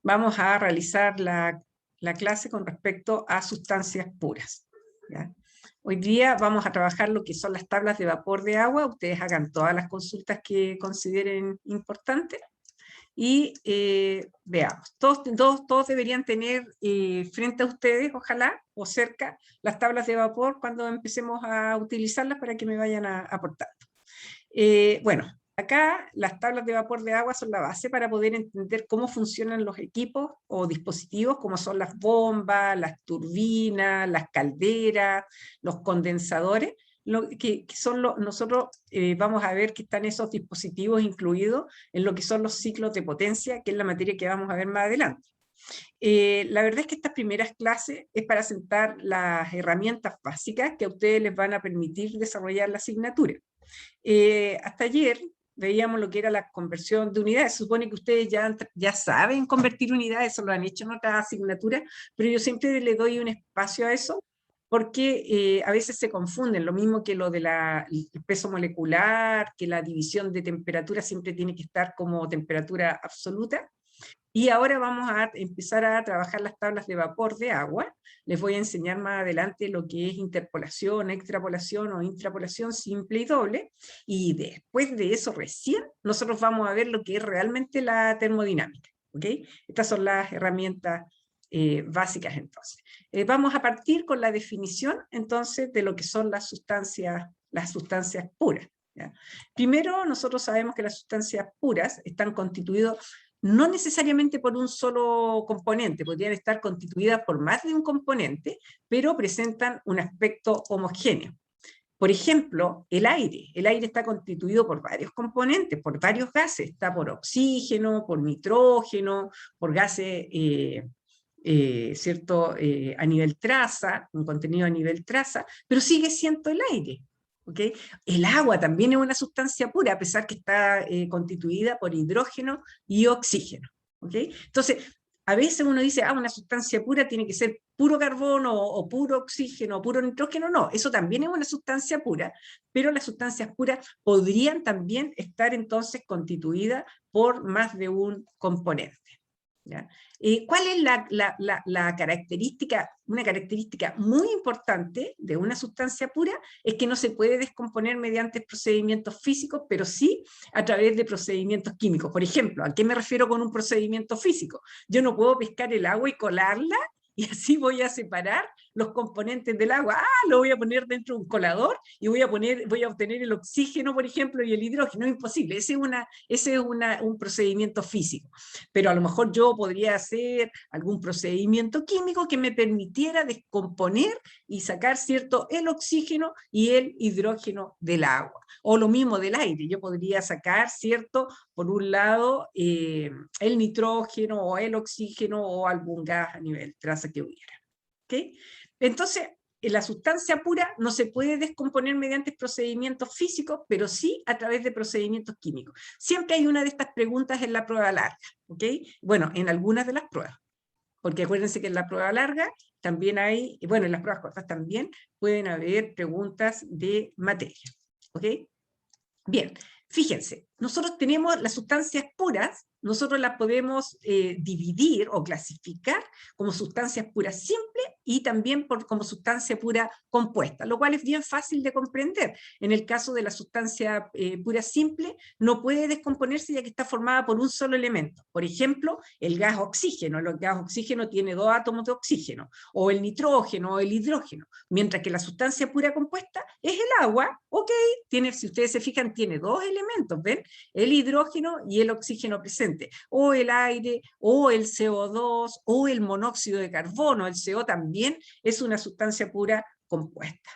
vamos a realizar la clase con respecto a sustancias puras, ¿ya? Hoy día vamos a trabajar lo que son las tablas de vapor de agua. Ustedes hagan todas las consultas que consideren importantes. Y veamos, todos deberían tener frente a ustedes, ojalá, o cerca, las tablas de vapor cuando empecemos a utilizarlas para que me vayan aportando. Bueno, acá las tablas de vapor de agua son la base para poder entender cómo funcionan los equipos o dispositivos, como son las bombas, las turbinas, las calderas, los condensadores. Nosotros vamos a ver que están esos dispositivos incluidos en lo que son los ciclos de potencia, que es la materia que vamos a ver más adelante. La verdad es que estas primeras clases es para sentar las herramientas básicas que a ustedes les van a permitir desarrollar la asignatura. Hasta ayer veíamos lo que era la conversión de unidades. Se supone que ustedes ya saben convertir unidades, eso lo han hecho en otras asignaturas, pero yo siempre le doy un espacio a eso, porque a veces se confunden, lo mismo que lo del peso molecular, que la división de temperatura siempre tiene que estar como temperatura absoluta. Y ahora vamos a empezar a trabajar las tablas de vapor de agua. Les voy a enseñar más adelante lo que es interpolación, extrapolación o intrapolación simple y doble. Y después de eso recién nosotros vamos a ver lo que es realmente la termodinámica. ¿Okay? Estas son las herramientas básicas entonces. Vamos a partir con la definición entonces de lo que son las sustancias puras, ¿ya? Primero, nosotros sabemos que las sustancias puras están constituidas no necesariamente por un solo componente, podrían estar constituidas por más de un componente, pero presentan un aspecto homogéneo. Por ejemplo, el aire. El aire está constituido por varios componentes, por varios gases. Está por oxígeno, por nitrógeno, por gases, ¿cierto? A nivel traza, un contenido a nivel traza, pero sigue siendo el aire. ¿Okay? El agua también es una sustancia pura, a pesar que está constituida por hidrógeno y oxígeno. ¿Okay? Entonces, a veces uno dice, una sustancia pura tiene que ser puro carbono o puro oxígeno o puro nitrógeno. No, eso también es una sustancia pura, pero las sustancias puras podrían también estar entonces constituidas por más de un componente. ¿Ya? ¿Cuál es la característica? Una característica muy importante de una sustancia pura es que no se puede descomponer mediante procedimientos físicos, pero sí a través de procedimientos químicos. Por ejemplo, ¿a qué me refiero con un procedimiento físico? Yo no puedo pescar el agua y colarla y así voy a separar los componentes del agua. Lo voy a poner dentro de un colador y voy a obtener el oxígeno, por ejemplo, y el hidrógeno. Es imposible, ese es un procedimiento físico. Pero a lo mejor yo podría hacer algún procedimiento químico que me permitiera descomponer y sacar, ¿cierto?, el oxígeno y el hidrógeno del agua. O lo mismo del aire, yo podría sacar, ¿cierto?, por un lado, el nitrógeno o el oxígeno o algún gas a nivel traza que hubiera. ¿Okay? Entonces, la sustancia pura no se puede descomponer mediante procedimientos físicos, pero sí a través de procedimientos químicos. Siempre hay una de estas preguntas en la prueba larga, ¿ok? Bueno, en algunas de las pruebas, porque acuérdense que en la prueba larga también hay, bueno, en las pruebas cortas también pueden haber preguntas de materia, ¿ok? Bien, fíjense, nosotros tenemos las sustancias puras, nosotros las podemos dividir o clasificar como sustancias puras simples y también como sustancia pura compuesta, lo cual es bien fácil de comprender. En el caso de la sustancia pura simple, no puede descomponerse ya que está formada por un solo elemento. Por ejemplo, el gas oxígeno. El gas oxígeno tiene 2 átomos de oxígeno, o el nitrógeno o el hidrógeno, mientras que la sustancia pura compuesta es el agua, ok, si ustedes se fijan, tiene 2 elementos, ¿ven? El hidrógeno y el oxígeno presente, o el aire, o el CO2, o el monóxido de carbono. El CO también es una sustancia pura compuesta.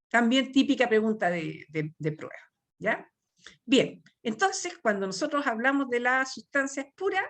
También típica pregunta de prueba, ¿ya? Bien, entonces cuando nosotros hablamos de las sustancias puras,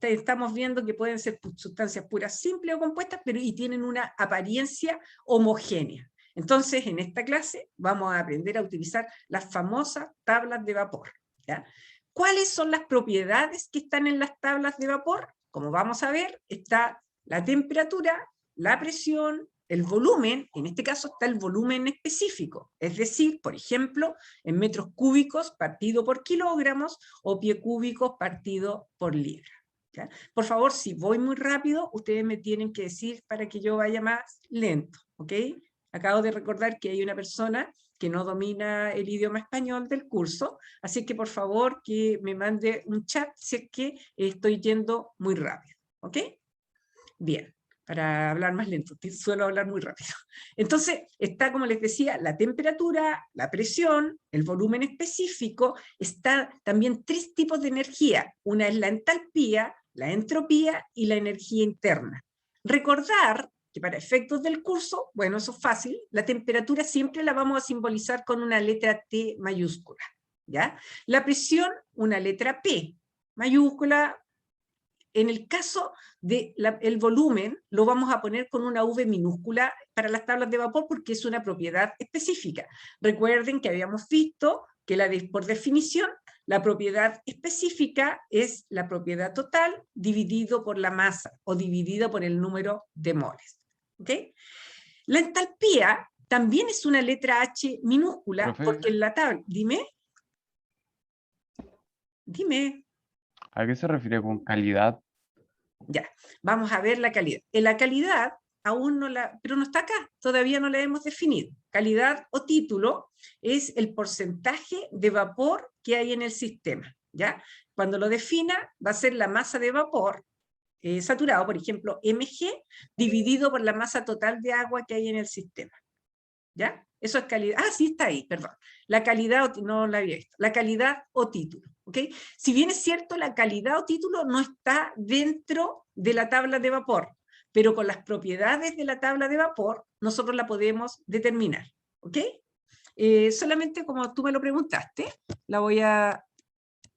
estamos viendo que pueden ser sustancias puras simples o compuestas, pero y tienen una apariencia homogénea. Entonces, en esta clase vamos a aprender a utilizar las famosas tablas de vapor, ¿ya? ¿Cuáles son las propiedades que están en las tablas de vapor? Como vamos a ver, está la temperatura, la presión, el volumen. En este caso está el volumen específico, es decir, por ejemplo, en metros cúbicos partido por kilogramos o pie cúbico partido por libra. ¿ya? Por favor, si voy muy rápido, ustedes me tienen que decir para que yo vaya más lento, ¿ok? Acabo de recordar que hay una persona que no domina el idioma español del curso, así que por favor que me mande un chat si es que estoy yendo muy rápido, ¿ok? Bien, para hablar más lento, suelo hablar muy rápido. Entonces, está, como les decía, la temperatura, la presión, el volumen específico, está también 3 tipos de energía. Una es la entalpía, la entropía y la energía interna. Recordar que para efectos del curso, bueno, eso es fácil, la temperatura siempre la vamos a simbolizar con una letra T mayúscula, ¿ya? La presión, una letra P mayúscula. En el caso del volumen, lo vamos a poner con una V minúscula para las tablas de vapor porque es una propiedad específica. Recuerden que habíamos visto que por definición, la propiedad específica es la propiedad total dividido por la masa o dividido por el número de moles. ¿Okay? La entalpía también es una letra H minúscula. Profe, porque en la tabla... Dime. ¿A qué se refiere con calidad? Ya, vamos a ver la calidad. En la calidad aún no pero no está acá, todavía no la hemos definido. Calidad o título es el porcentaje de vapor que hay en el sistema, ¿ya? Cuando lo defina va a ser la masa de vapor saturado, por ejemplo, mg, dividido por la masa total de agua que hay en el sistema, ¿ya? Eso es calidad. Ah, sí, está ahí, perdón. La calidad, no la había visto. La calidad o título, ¿ok? Si bien es cierto, la calidad o título no está dentro de la tabla de vapor, pero con las propiedades de la tabla de vapor, nosotros la podemos determinar, ¿ok? Solamente como tú me lo preguntaste, la voy a...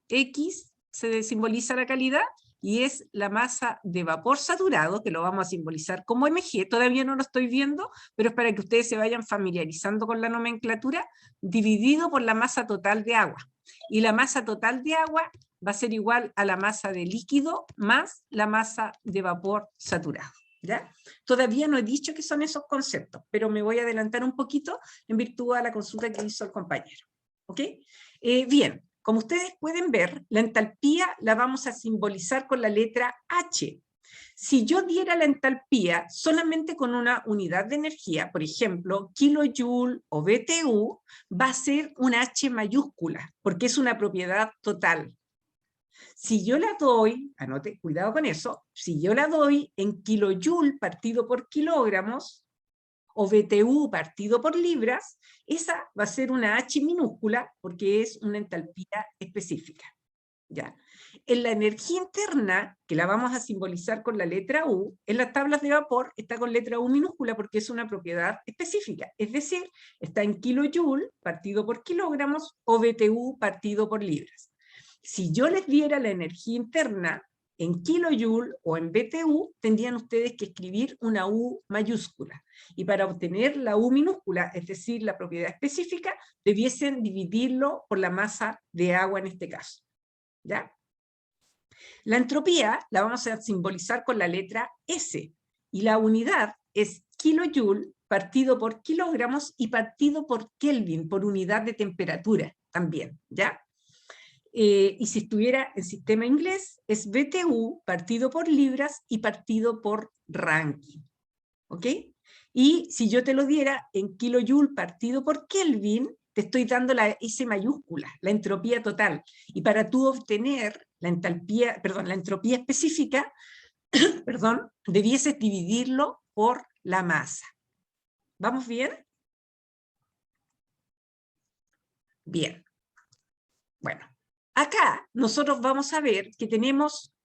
X se simboliza la calidad, y es la masa de vapor saturado, que lo vamos a simbolizar como mg, todavía no lo estoy viendo, pero es para que ustedes se vayan familiarizando con la nomenclatura, dividido por la masa total de agua. Y la masa total de agua va a ser igual a la masa de líquido más la masa de vapor saturado, ¿ya? Todavía no he dicho qué son esos conceptos, pero me voy a adelantar un poquito en virtud a la consulta que hizo el compañero, ¿ok? Bien. Como ustedes pueden ver, la entalpía la vamos a simbolizar con la letra H. Si yo diera la entalpía solamente con una unidad de energía, por ejemplo, kilojoule o BTU, va a ser una H mayúscula, porque es una propiedad total. Si yo la doy, anote, cuidado con eso, si yo la doy en kilojoule partido por kilogramos, o BTU partido por libras, esa va a ser una H minúscula porque es una entalpía específica, ¿ya? En la energía interna, que la vamos a simbolizar con la letra U, en las tablas de vapor está con letra U minúscula porque es una propiedad específica, es decir, está en kilojoule partido por kilogramos o BTU partido por libras. Si yo les diera la energía interna en kilojoule o en BTU, tendrían ustedes que escribir una U mayúscula. Y para obtener la U minúscula, es decir, la propiedad específica, debiesen dividirlo por la masa de agua en este caso, ¿ya? La entropía la vamos a simbolizar con la letra S, y la unidad es kilojoule partido por kilogramos y partido por Kelvin, por unidad de temperatura también, ¿ya? Y si estuviera en sistema inglés, es BTU partido por libras y partido por Rankine, ¿ok? Y si yo te lo diera en kilojoule partido por Kelvin, te estoy dando la S mayúscula, la entropía total. Y para tú obtener la entalpía, perdón, la entropía específica, perdón, debieses dividirlo por la masa. ¿Vamos bien? Bien. Bueno, acá nosotros vamos a ver que tenemos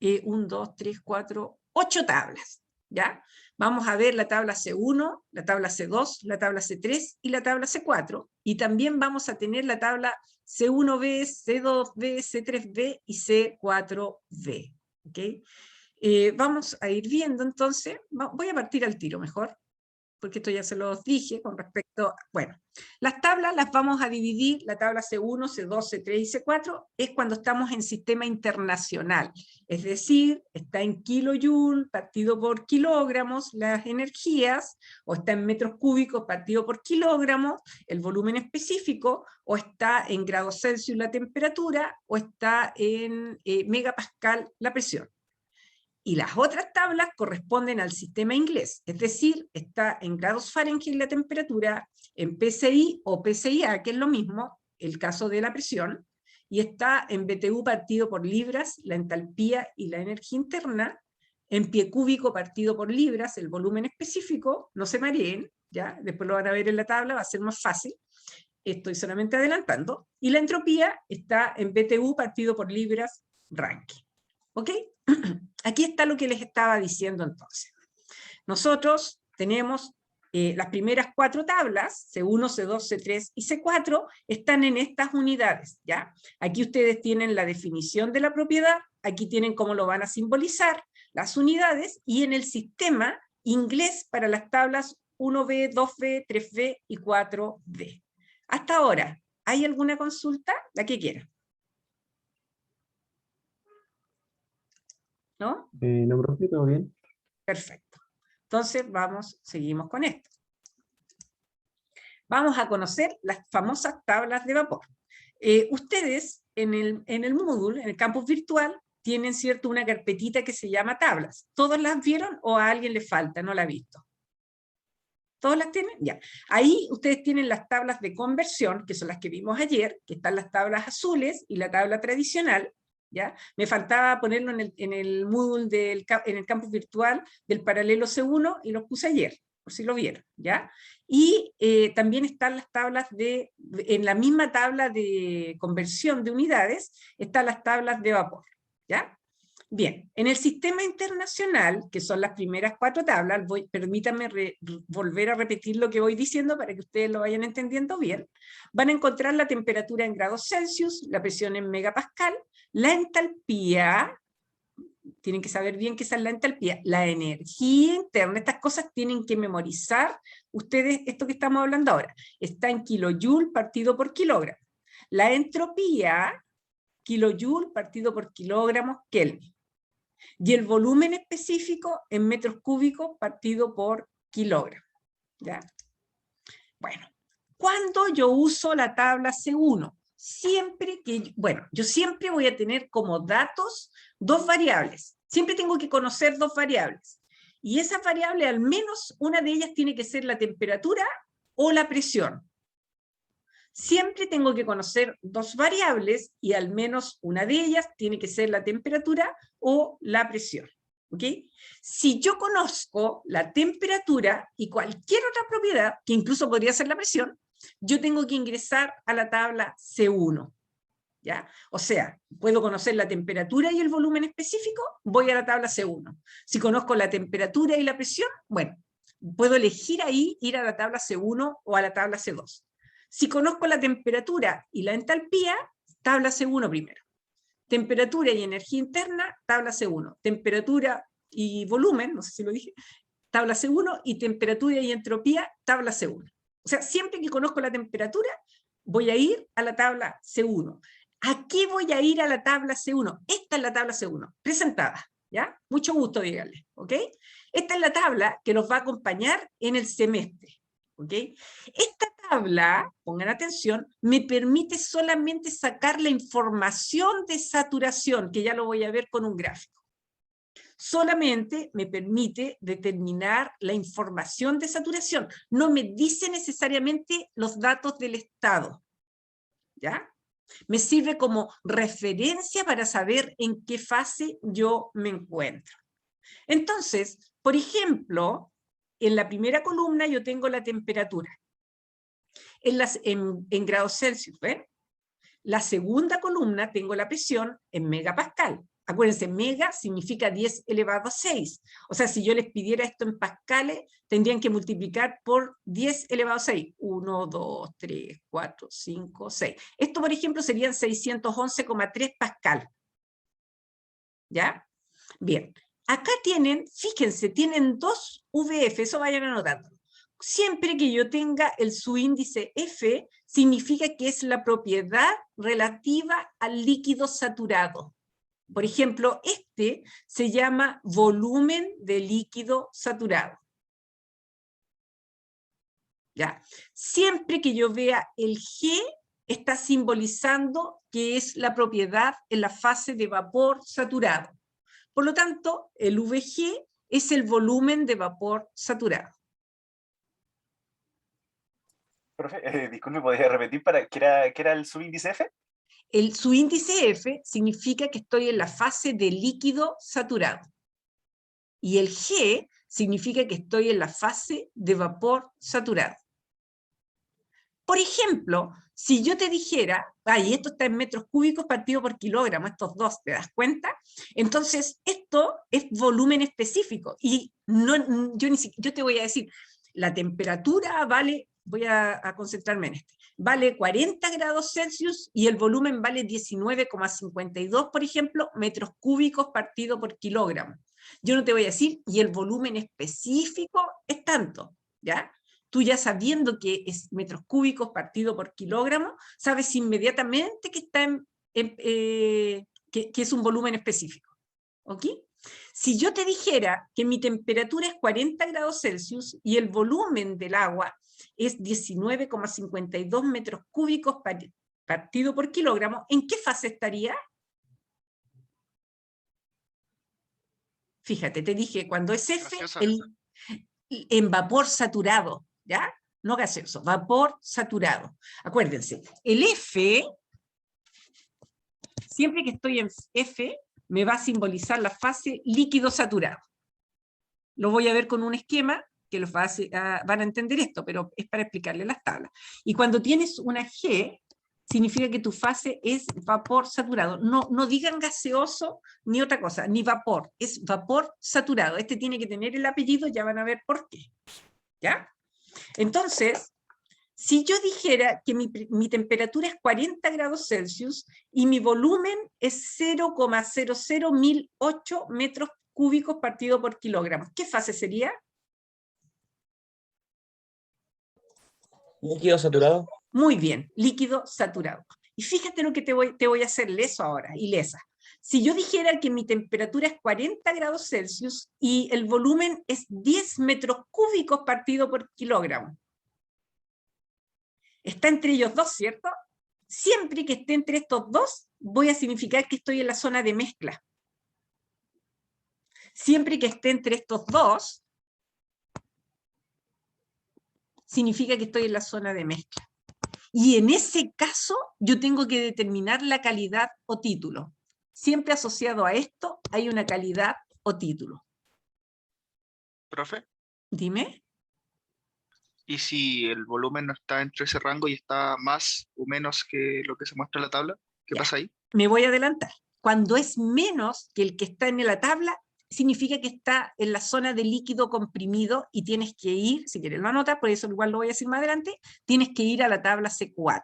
1, 2, 3, 4, 8 tablas, ¿ya? Vamos a ver la tabla C1, la tabla C2, la tabla C3 y la tabla C4, y también vamos a tener la tabla C1b, C2b, C3b y C4b, ¿ok? Vamos a ir viendo entonces, voy a partir al tiro mejor. porque esto ya se los dije con respecto, bueno, las tablas las vamos a dividir, la tabla C1, C2, C3 y C4 es cuando estamos en sistema internacional, es decir, está en kilojoule partido por kilogramos las energías, o está en metros cúbicos partido por kilogramos el volumen específico, o está en grados Celsius la temperatura, o está en megapascal la presión. Y las otras tablas corresponden al sistema inglés, es decir, está en grados Fahrenheit la temperatura, en PSI o PSIA, que es lo mismo, el caso de la presión, y está en BTU partido por libras, la entalpía y la energía interna, en pie cúbico partido por libras, el volumen específico, no se mareen, ¿ya? Después lo van a ver en la tabla, va a ser más fácil, estoy solamente adelantando, y la entropía está en BTU partido por libras, Rankine. ¿Ok? Aquí está lo que les estaba diciendo entonces. Nosotros tenemos las primeras 4 tablas, C1, C2, C3 y C4, están en estas unidades, ¿ya? Aquí ustedes tienen la definición de la propiedad, aquí tienen cómo lo van a simbolizar, las unidades, y en el sistema inglés para las tablas 1B, 2B, 3B y 4B. Hasta ahora, ¿hay alguna consulta? La que quieran. ¿No? No, profe, ¿todo bien? Perfecto. Entonces seguimos con esto. Vamos a conocer las famosas tablas de vapor. Ustedes en el Moodle, en el campus virtual, tienen, ¿cierto?, una carpetita que se llama tablas. ¿Todos las vieron o a alguien le falta? ¿No la ha visto? ¿Todos las tienen? Ya. Ahí ustedes tienen las tablas de conversión, que son las que vimos ayer, que están las tablas azules y la tabla tradicional. ¿Ya? Me faltaba ponerlo en el Moodle, en el campus virtual del paralelo C1, y los puse ayer, por si lo vieron, ¿ya? Y también están las tablas en la misma tabla de conversión de unidades, están las tablas de vapor, ¿ya? Bien, en el sistema internacional, que son las primeras 4 tablas, permítanme volver a repetir lo que voy diciendo para que ustedes lo vayan entendiendo bien. Van a encontrar la temperatura en grados Celsius, la presión en megapascal, la entalpía, tienen que saber bien qué es la entalpía, la energía interna, estas cosas tienen que memorizar ustedes esto que estamos hablando ahora. Está en kilojoule partido por kilogramo. La entropía, kilojoule partido por kilogramos Kelvin. Y el volumen específico en metros cúbicos partido por kilogramo. ¿Ya? Bueno, ¿cuándo yo uso la tabla C1? Siempre que, bueno, yo siempre voy a tener como datos 2 variables. Siempre tengo que conocer 2 variables. Y esas variables, al menos una de ellas tiene que ser la temperatura o la presión. Siempre tengo que conocer 2 variables y al menos una de ellas tiene que ser la temperatura o la presión. ¿Ok? Si yo conozco la temperatura y cualquier otra propiedad, que incluso podría ser la presión, yo tengo que ingresar a la tabla C1. ¿Ya? O sea, puedo conocer la temperatura y el volumen específico, voy a la tabla C1. Si conozco la temperatura y la presión, bueno, puedo elegir ahí ir a la tabla C1 o a la tabla C2. Si conozco la temperatura y la entalpía, tabla C1 primero. Temperatura y energía interna, tabla C1. Temperatura y volumen, no sé si lo dije, tabla C1, y temperatura y entropía, tabla C1. O sea, siempre que conozco la temperatura, voy a ir a la tabla C1. ¿A qué voy a ir a la tabla C1? Esta es la tabla C1, presentada, ¿ya? Mucho gusto, díganle, ¿ok? Esta es la tabla que nos va a acompañar en el semestre, ¿ok? Esta tabla, pongan atención, me permite solamente sacar la información de saturación, que ya lo voy a ver con un gráfico. Solamente me permite determinar la información de saturación. No me dice necesariamente los datos del estado. ¿Ya? Me sirve como referencia para saber en qué fase yo me encuentro. Entonces, por ejemplo, en la primera columna yo tengo la temperatura. En grados Celsius, ¿ven? La segunda columna tengo la presión en megapascal. Acuérdense, mega significa 10 elevado a 6. O sea, si yo les pidiera esto en pascales, tendrían que multiplicar por 10 elevado a 6. 1, 2, 3, 4, 5, 6. Esto, por ejemplo, serían 611,3 pascal. ¿Ya? Bien. Acá tienen, fíjense, tienen 2 VF, eso vayan anotando. siempre que yo tenga el subíndice F, significa que es la propiedad relativa al líquido saturado. Por ejemplo, este se llama volumen de líquido saturado. ¿Ya? Siempre que yo vea el G, está simbolizando que es la propiedad en la fase de vapor saturado. Por lo tanto, el VG es el volumen de vapor saturado. Profe, disculpe, ¿podría repetir para qué era el subíndice F? El subíndice F significa que estoy en la fase de líquido saturado. Y el G significa que estoy en la fase de vapor saturado. Por ejemplo, si yo te dijera, ay, esto está en metros cúbicos partido por kilogramo, estos dos, ¿te das cuenta? Entonces, esto es volumen específico. Y no, yo te voy a decir, la temperatura vale, voy a concentrarme en este, vale 40 grados Celsius y el volumen vale 19,52, por ejemplo, metros cúbicos partido por kilogramo. Yo no te voy a decir, y el volumen específico es tanto, ¿ya? Tú ya sabiendo que es metros cúbicos partido por kilogramo, sabes inmediatamente que, que es un volumen específico. ¿Ok? Si yo te dijera que mi temperatura es 40 grados Celsius y el volumen del agua es 19,52 metros cúbicos partido por kilogramo, ¿en qué fase estaría? Fíjate, te dije, cuando es F, en vapor saturado, ¿ya? No gaseoso, vapor saturado. Acuérdense, el F, siempre que estoy en F, me va a simbolizar la fase líquido saturado. Lo voy a ver con un esquema que los van a entender esto, pero es para explicarles las tablas. Y cuando tienes una G, significa que tu fase es vapor saturado. No digan gaseoso ni otra cosa, ni vapor, es vapor saturado. Este tiene que tener el apellido, ya van a ver por qué. ¿Ya? Entonces, si yo dijera que mi temperatura es 40 grados Celsius y mi volumen es 0,00008 metros cúbicos partido por kilogramo, ¿qué fase sería? Líquido saturado. Muy bien, líquido saturado. Y fíjate lo que te voy a hacer leso ahora, ilesa. Si yo dijera que mi temperatura es 40 grados Celsius y el volumen es 10 metros cúbicos partido por kilogramo, está entre ellos dos, ¿cierto? Siempre que esté entre estos dos, voy a significar que estoy en la zona de mezcla. Siempre que esté entre estos dos, significa que estoy en la zona de mezcla. Y en ese caso, yo tengo que determinar la calidad o título. Siempre asociado a esto, hay una calidad o título. Profe, Dime. ¿y si el volumen no está entre ese rango y está más o menos que lo que se muestra en la tabla? ¿Qué pasa ahí? Me voy a adelantar. Cuando es menos que el que está en la tabla, significa que está en la zona de líquido comprimido y tienes que ir, si quieres lo anotas, por eso igual lo voy a decir más adelante, tienes que ir a la tabla C4.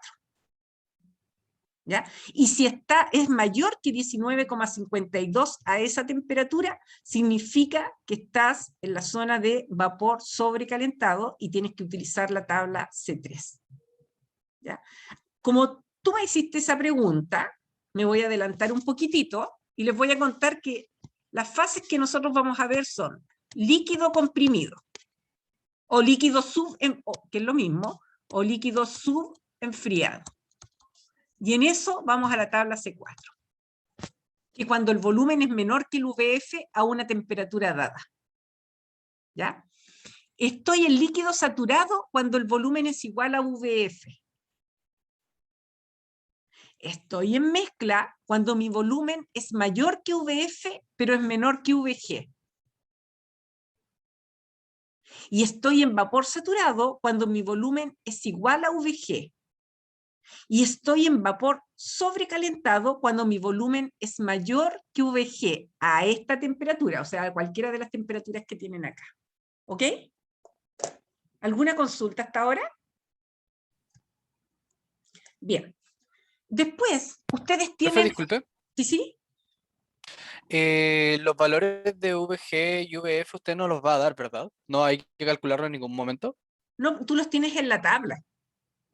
¿Ya? Y si es mayor que 19,52 a esa temperatura, significa que estás en la zona de vapor sobrecalentado y tienes que utilizar la tabla C3. ¿Ya? Como tú me hiciste esa pregunta, me voy a adelantar un poquitito y les voy a contar que las fases que nosotros vamos a ver son líquido comprimido, o líquido que es lo mismo, o líquido subenfriado. Y en eso vamos a la tabla C4. Que cuando el volumen es menor que el VF a una temperatura dada. ¿Ya? Estoy en líquido saturado cuando el volumen es igual a VF. Estoy en mezcla cuando mi volumen es mayor que VF, pero es menor que VG. Y estoy en vapor saturado cuando mi volumen es igual a VG. Y estoy en vapor sobrecalentado cuando mi volumen es mayor que VG a esta temperatura, o sea, a cualquiera de las temperaturas que tienen acá. ¿Ok? ¿Alguna consulta hasta ahora? Bien. Después, ustedes tienen... Profe, disculpe. ¿Sí, sí? Los valores de VG y VF usted no los va a dar, ¿verdad? No hay que calcularlo en ningún momento. No, tú los tienes en la tabla.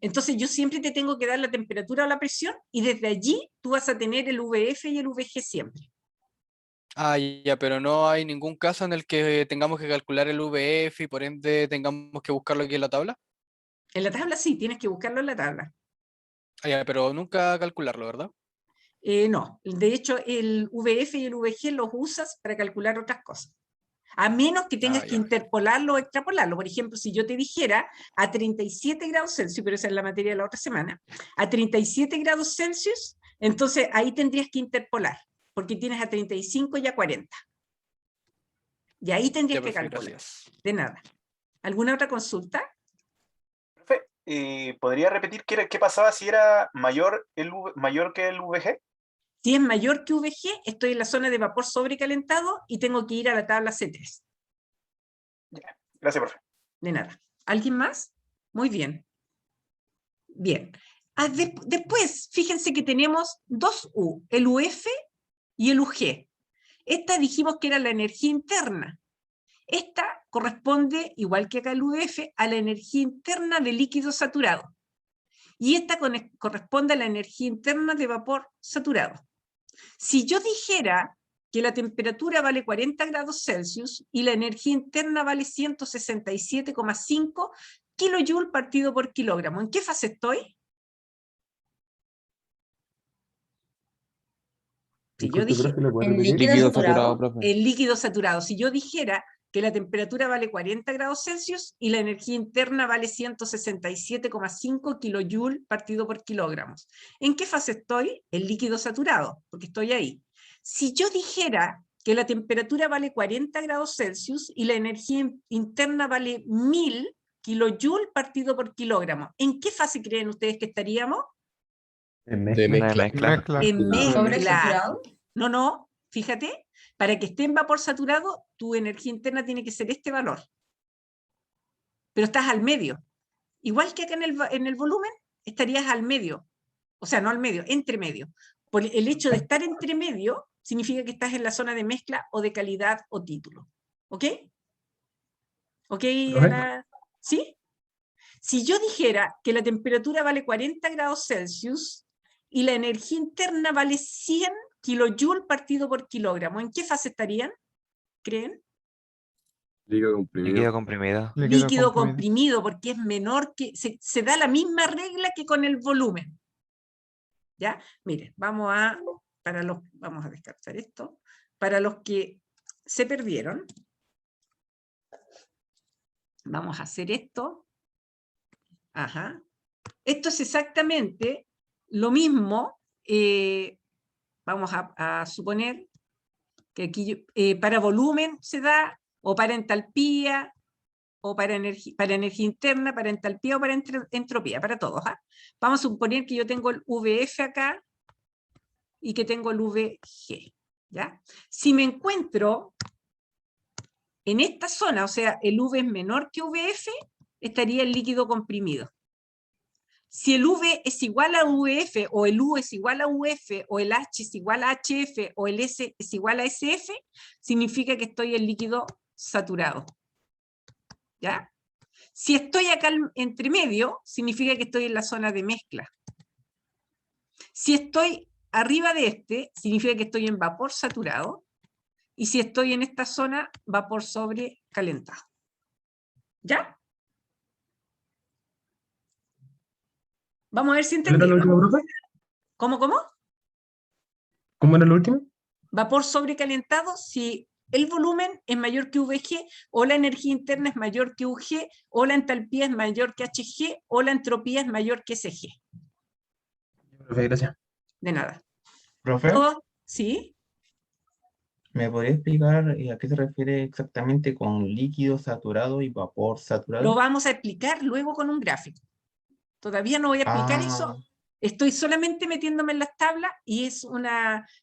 Entonces yo siempre te tengo que dar la temperatura o la presión y desde allí tú vas a tener el VF y el VG siempre. Ah, ya, pero no hay ningún caso en el que tengamos que calcular el VF y por ende tengamos que buscarlo aquí en la tabla. En la tabla sí, tienes que buscarlo en la tabla. Ah, ya, pero nunca calcularlo, ¿verdad? No, de hecho el VF y el VG los usas para calcular otras cosas. A menos que tengas Ah, que ya. interpolarlo o extrapolarlo. Por ejemplo, si yo te dijera a 37 grados Celsius, pero esa es la materia de la otra semana, a 37 grados Celsius, entonces ahí tendrías que interpolar, porque tienes a 35 y a 40. Y ahí tendrías Ya, que profe, calcular. gracias. De nada. ¿Alguna otra consulta? Profe, ¿podría repetir qué pasaba si era mayor que el VG? Si es mayor que VG, estoy en la zona de vapor sobrecalentado y tengo que ir a la tabla C3. Gracias, profe. De nada. ¿Alguien más? Muy bien. Bien. Después, fíjense que tenemos dos U, el UF y el UG. Esta dijimos que era la energía interna. Esta corresponde, igual que acá el UF, a la energía interna de líquido saturado. Y esta corresponde a la energía interna de vapor saturado. Si yo dijera que la temperatura vale 40 grados Celsius y la energía interna vale 167,5 kilojoule partido por kilogramo, ¿en qué fase estoy? Si yo dije ¿En líquido Líquido saturado? saturado, profe. el líquido saturado, si yo dijera que la temperatura vale 40 grados Celsius y la energía interna vale 167,5 kilojoule partido por kilogramos, ¿en qué fase estoy? El líquido saturado, porque estoy ahí. Si yo dijera que la temperatura vale 40 grados Celsius y la energía interna vale 1000 kilojoule partido por kilogramo, ¿en qué fase creen ustedes que estaríamos? De Una mezcla. mezcla. En mezcla. ¿Sobresaturado? No, fíjate, para que esté en vapor saturado, tu energía interna tiene que ser este valor. Pero estás al medio. Igual que acá en el volumen, estarías al medio. O sea, no al medio, entre medio. Por el hecho de estar entre medio, significa que estás en la zona de mezcla o de calidad o título. ¿Ok? ¿Ok, Ana? ¿Sí? Si yo dijera que la temperatura vale 40 grados Celsius y la energía interna vale 100 kilojoule partido por kilogramo, ¿en qué fase estarían? ¿Creen? Líquido comprimido. Líquido comprimido. Líquido comprimido, porque es menor que, se da la misma regla que con el volumen. ¿Ya? Miren, vamos a descartar esto. Para los que se perdieron, vamos a hacer esto. Ajá. Esto es exactamente lo mismo. Vamos a suponer que aquí para volumen se da, o para entalpía, o para energía interna, para entalpía o para entropía, para todos. ¿Ah? Vamos a suponer que yo tengo el VF acá y que tengo el VG. ¿Ya? Si me encuentro en esta zona, o sea, el V es menor que VF, estaría el líquido comprimido. Si el V es igual a VF, o el U es igual a UF, o el H es igual a HF, o el S es igual a SF, significa que estoy en líquido saturado. ¿Ya? Si estoy acá entre medio, significa que estoy en la zona de mezcla. Si estoy arriba de este, significa que estoy en vapor saturado. Y si estoy en esta zona, vapor sobrecalentado. ¿Ya? Vamos a ver si ¿Cuál era lo entendieron. último, profe? ¿Cómo? ¿Cómo era lo último? Vapor sobrecalentado si el volumen es mayor que VG, o la energía interna es mayor que UG, o la entalpía es mayor que HG, o la entropía es mayor que SG. Profe, gracias. De nada. Profe, ¿Todo? ¿Sí? ¿me podría explicar a qué se refiere exactamente con líquido saturado y vapor Lo saturado? vamos a explicar luego con un gráfico. Todavía no voy a explicar eso. Estoy solamente metiéndome en las tablas y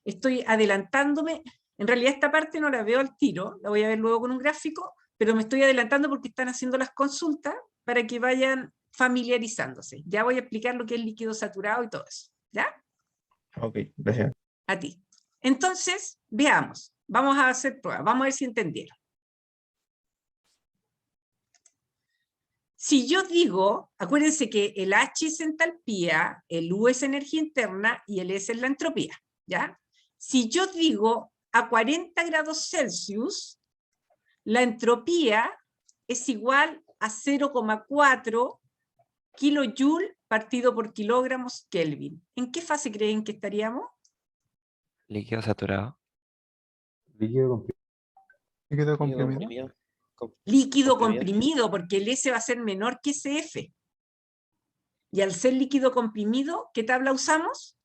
estoy adelantándome. En realidad esta parte no la veo al tiro, la voy a ver luego con un gráfico, pero me estoy adelantando porque están haciendo las consultas para que vayan familiarizándose. Ya voy a explicar lo que es líquido saturado y todo eso. ¿Ya? Ok, gracias. A ti. Entonces, veamos. Vamos a hacer pruebas. Vamos a ver si entendieron. Si yo digo, acuérdense que el H es entalpía, el U es energía interna y el S es la entropía, ¿ya? Si yo digo a 40 grados Celsius, la entropía es igual a 0,4 kilojoule partido por kilogramos Kelvin. ¿En qué fase creen que estaríamos? Líquido saturado. Líquido Líquido comprimido. Líquido Comprimido. comprimido, porque el S va a ser menor que SF. Y al ser líquido comprimido, ¿qué tabla usamos?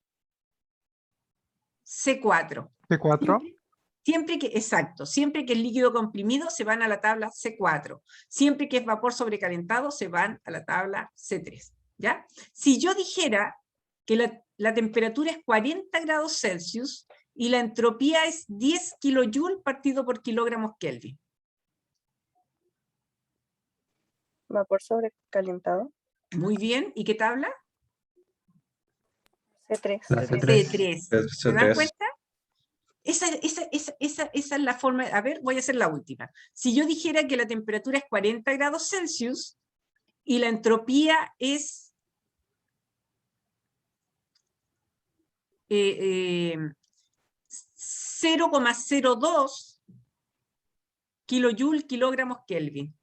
C4. C4. Siempre que, exacto, siempre que es líquido comprimido se van a la tabla C4. Siempre que es vapor sobrecalentado se van a la tabla C3. ¿Ya? Si yo dijera que la temperatura es 40 grados Celsius y la entropía es 10 kilojoule partido por kilogramos Kelvin. Vapor sobrecalentado. Muy bien. ¿Y qué tabla? C3. La C3. ¿Se dan C3. cuenta? Esa es la forma. A ver, voy a hacer la última. Si yo dijera que la temperatura es 40 grados Celsius y la entropía es 0,02 kilojoule kilogramos Kelvin.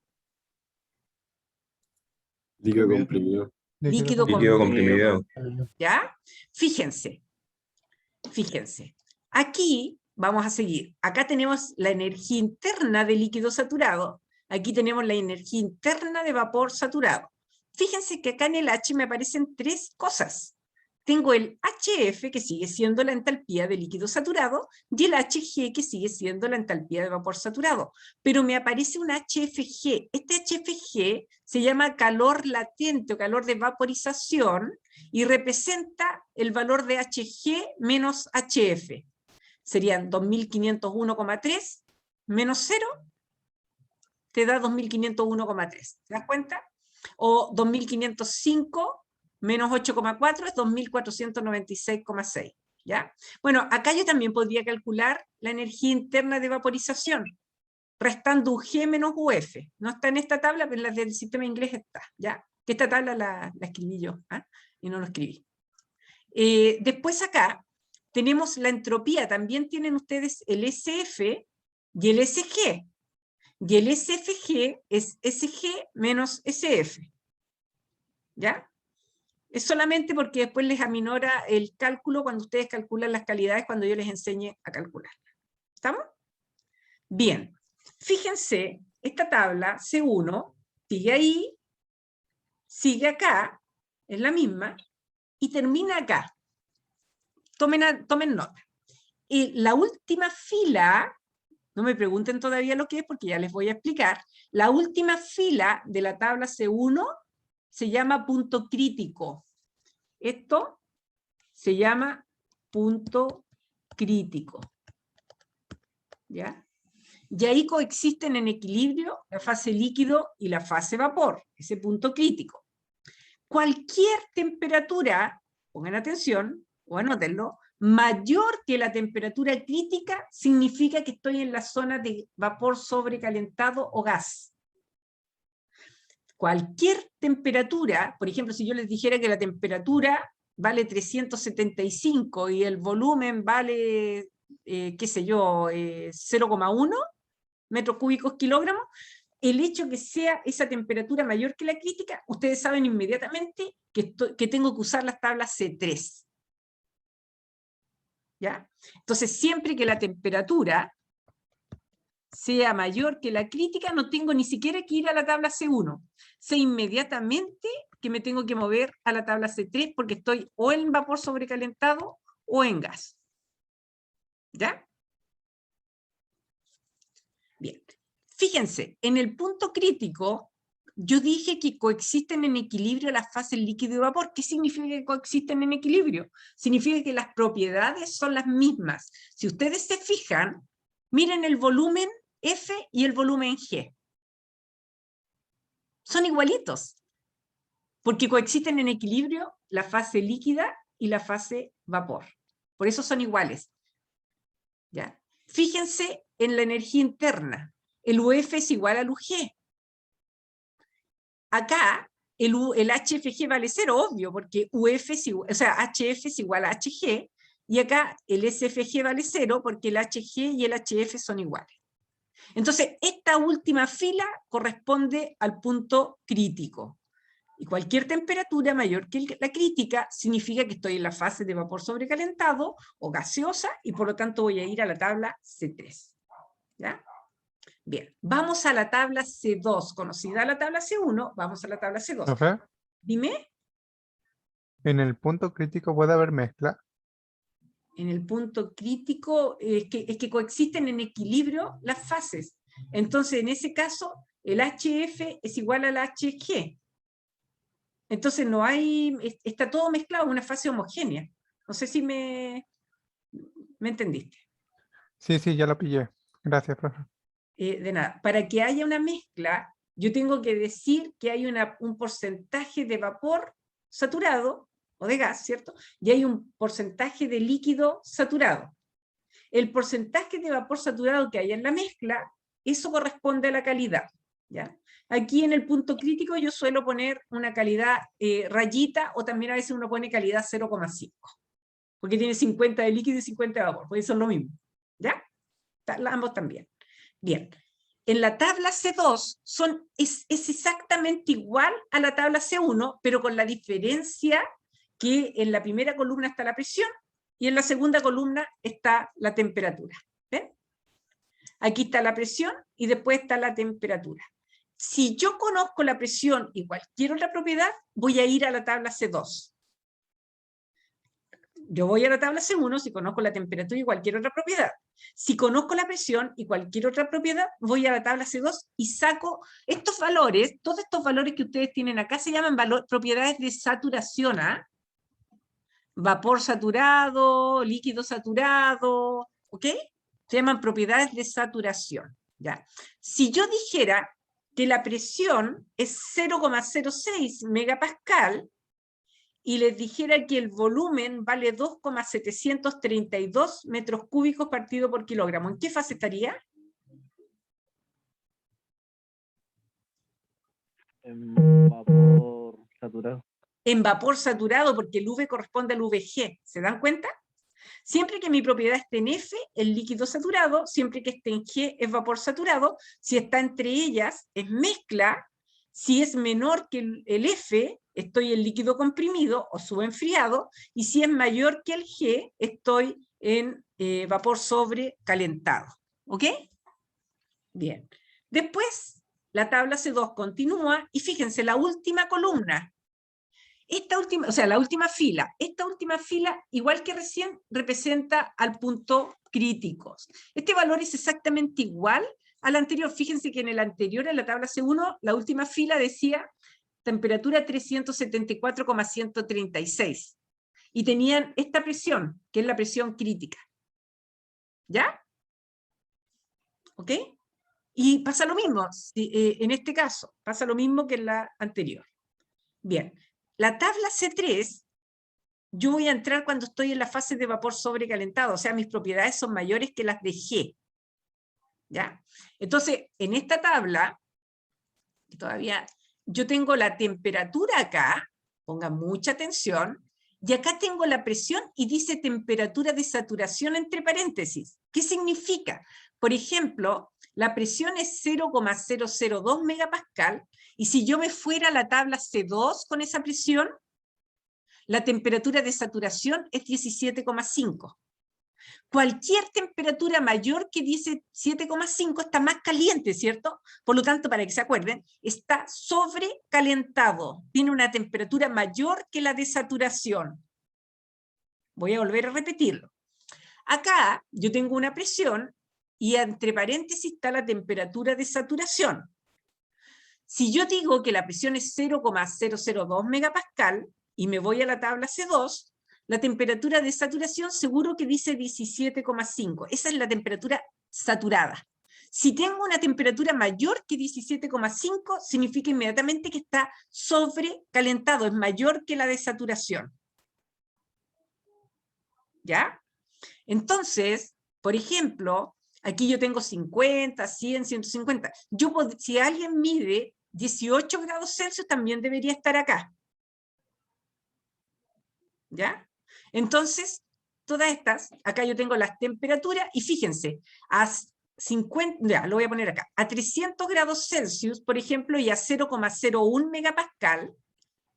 Líquido comprimido. Líquido Líquido comprimido. comprimido. ¿Ya? Fíjense. Aquí vamos a seguir. Acá tenemos la energía interna de líquido saturado. Aquí tenemos la energía interna de vapor saturado. Fíjense que acá en el H me aparecen tres cosas. Tengo el HF, que sigue siendo la entalpía de líquido saturado, y el HG, que sigue siendo la entalpía de vapor saturado. Pero me aparece un HFG. Este HFG se llama calor latente o calor de vaporización y representa el valor de HG menos HF. Serían 2501,3 menos 0, te da 2501,3. ¿Te das cuenta? O 2505 menos 8,4 es 2496,6. ¿Ya? Bueno, acá yo también podría calcular la energía interna de vaporización, restando UG menos UF. No está en esta tabla, pero en la del sistema inglés está. ¿Ya? Que esta tabla la escribí yo, ¿ah? Y no lo escribí. Después acá tenemos la entropía. También tienen ustedes el SF y el SG. Y el SFG es SG menos SF. ¿Ya? Es solamente porque después les aminora el cálculo cuando ustedes calculan las calidades, cuando yo les enseñe a calcular. ¿Estamos? Bien. Fíjense, esta tabla C1 sigue ahí, sigue acá, es la misma, y termina acá. Tomen nota. Y la última fila, no me pregunten todavía lo que es porque ya les voy a explicar, la última fila de la tabla C1 se llama punto crítico. Esto se llama punto crítico. ¿Ya? Y ahí coexisten en equilibrio la fase líquido y la fase vapor, ese punto crítico. Cualquier temperatura, pongan atención, o anótenlo, mayor que la temperatura crítica significa que estoy en la zona de vapor sobrecalentado o gas. Cualquier temperatura, por ejemplo, si yo les dijera que la temperatura vale 375 y el volumen vale, qué sé yo, 0,1 metros cúbicos kilogramos, el hecho que sea esa temperatura mayor que la crítica, ustedes saben inmediatamente que tengo que usar las tablas C3. ¿Ya? Entonces, siempre que la temperatura sea mayor que la crítica, no tengo ni siquiera que ir a la tabla C1. Sé inmediatamente que me tengo que mover a la tabla C3 porque estoy o en vapor sobrecalentado o en gas. ¿Ya? Bien. Fíjense, en el punto crítico, yo dije que coexisten en equilibrio las fases líquido y vapor. ¿Qué significa que coexisten en equilibrio? Significa que las propiedades son las mismas. Si ustedes se fijan, miren el volumen F y el volumen G. Son igualitos, porque coexisten en equilibrio la fase líquida y la fase vapor. Por eso son iguales. ¿Ya? Fíjense en la energía interna. El UF es igual al UG. acá el HFG vale 0, obvio, porque UF es igual, o sea, HF es igual a HG, y acá el SFG vale 0 porque el HG y el HF son iguales. Entonces, esta última fila corresponde al punto crítico. Y cualquier temperatura mayor que la crítica significa que estoy en la fase de vapor sobrecalentado o gaseosa, y por lo tanto voy a ir a la tabla C3. ¿Ya? Bien, vamos a la tabla C2, conocida la tabla C1, vamos a la tabla C2. Profe, Dime. en el punto crítico puede haber mezcla. En el punto crítico es que coexisten en equilibrio las fases. Entonces, en ese caso, el HF es igual al HG. Entonces, no hay, está todo mezclado en una fase homogénea. No sé si me entendiste. Sí, ya lo pillé. Gracias, profe. De nada. Para que haya una mezcla, yo tengo que decir que hay un porcentaje de vapor saturado, o de gas, ¿cierto? Y hay un porcentaje de líquido saturado. El porcentaje de vapor saturado que hay en la mezcla, eso corresponde a la calidad, ¿ya? Aquí en el punto crítico yo suelo poner una calidad rayita, o también a veces uno pone calidad 0,5, porque tiene 50 de líquido y 50 de vapor, pues eso es lo mismo, ¿ya? Ambos también. Bien, en la tabla C2 es exactamente igual a la tabla C1, pero con la diferencia que en la primera columna está la presión y en la segunda columna está la temperatura. ¿Ven? Aquí está la presión y después está la temperatura. Si yo conozco la presión y cualquier otra propiedad, voy a ir a la tabla C2. Yo voy a la tabla C1 si conozco la temperatura y cualquier otra propiedad. Si conozco la presión y cualquier otra propiedad, voy a la tabla C2 y saco estos valores. Todos estos valores que ustedes tienen acá se llaman propiedades de saturación, ¿ah? Vapor saturado, líquido saturado, ¿ok? Se llaman propiedades de saturación, ¿ya? Si yo dijera que la presión es 0,06 megapascal y les dijera que el volumen vale 2,732 metros cúbicos partido por kilogramo, ¿en qué fase estaría? En vapor saturado. En vapor saturado, porque el V corresponde al VG, ¿se dan cuenta? Siempre que mi propiedad esté en F, el líquido saturado, siempre que esté en G, es vapor saturado, si está entre ellas, es mezcla, si es menor que el F, estoy en líquido comprimido o subenfriado, y si es mayor que el G, estoy en vapor sobrecalentado. ¿Ok? Bien. Después, la tabla C2 continúa, y fíjense, la última columna, la última fila, esta última fila, igual que recién, representa al punto crítico. Este valor es exactamente igual al anterior. Fíjense que en el anterior, en la tabla C1, la última fila decía temperatura 374,136. Y tenían esta presión, que es la presión crítica. ¿Ya? ¿Ok? Y pasa lo mismo, en este caso, pasa lo mismo que en la anterior. Bien. La tabla C3, yo voy a entrar cuando estoy en la fase de vapor sobrecalentado, o sea, mis propiedades son mayores que las de G. ¿Ya? Entonces, en esta tabla, todavía, yo tengo la temperatura acá, pongan mucha atención, y acá tengo la presión y dice temperatura de saturación entre paréntesis. ¿Qué significa? Por ejemplo, la presión es 0,002 megapascal, y si yo me fuera a la tabla C2 con esa presión, la temperatura de saturación es 17,5. Cualquier temperatura mayor que 17,5 está más caliente, ¿cierto? Por lo tanto, para que se acuerden, está sobrecalentado. Tiene una temperatura mayor que la de saturación. Voy a volver a repetirlo. Acá yo tengo una presión y entre paréntesis está la temperatura de saturación. Si yo digo que la presión es 0,002 megapascal y me voy a la tabla C2, la temperatura de saturación seguro que dice 17,5. Esa es la temperatura saturada. Si tengo una temperatura mayor que 17,5, significa inmediatamente que está sobrecalentado, es mayor que la de saturación. ¿Ya? Entonces, por ejemplo, aquí yo tengo 50, 100, 150. Si alguien mide 18 grados Celsius también debería estar acá. ¿Ya? Entonces, todas estas, acá yo tengo las temperaturas, y fíjense, a 50, ya, lo voy a poner acá, a 300 grados Celsius, por ejemplo, y a 0,01 megapascal,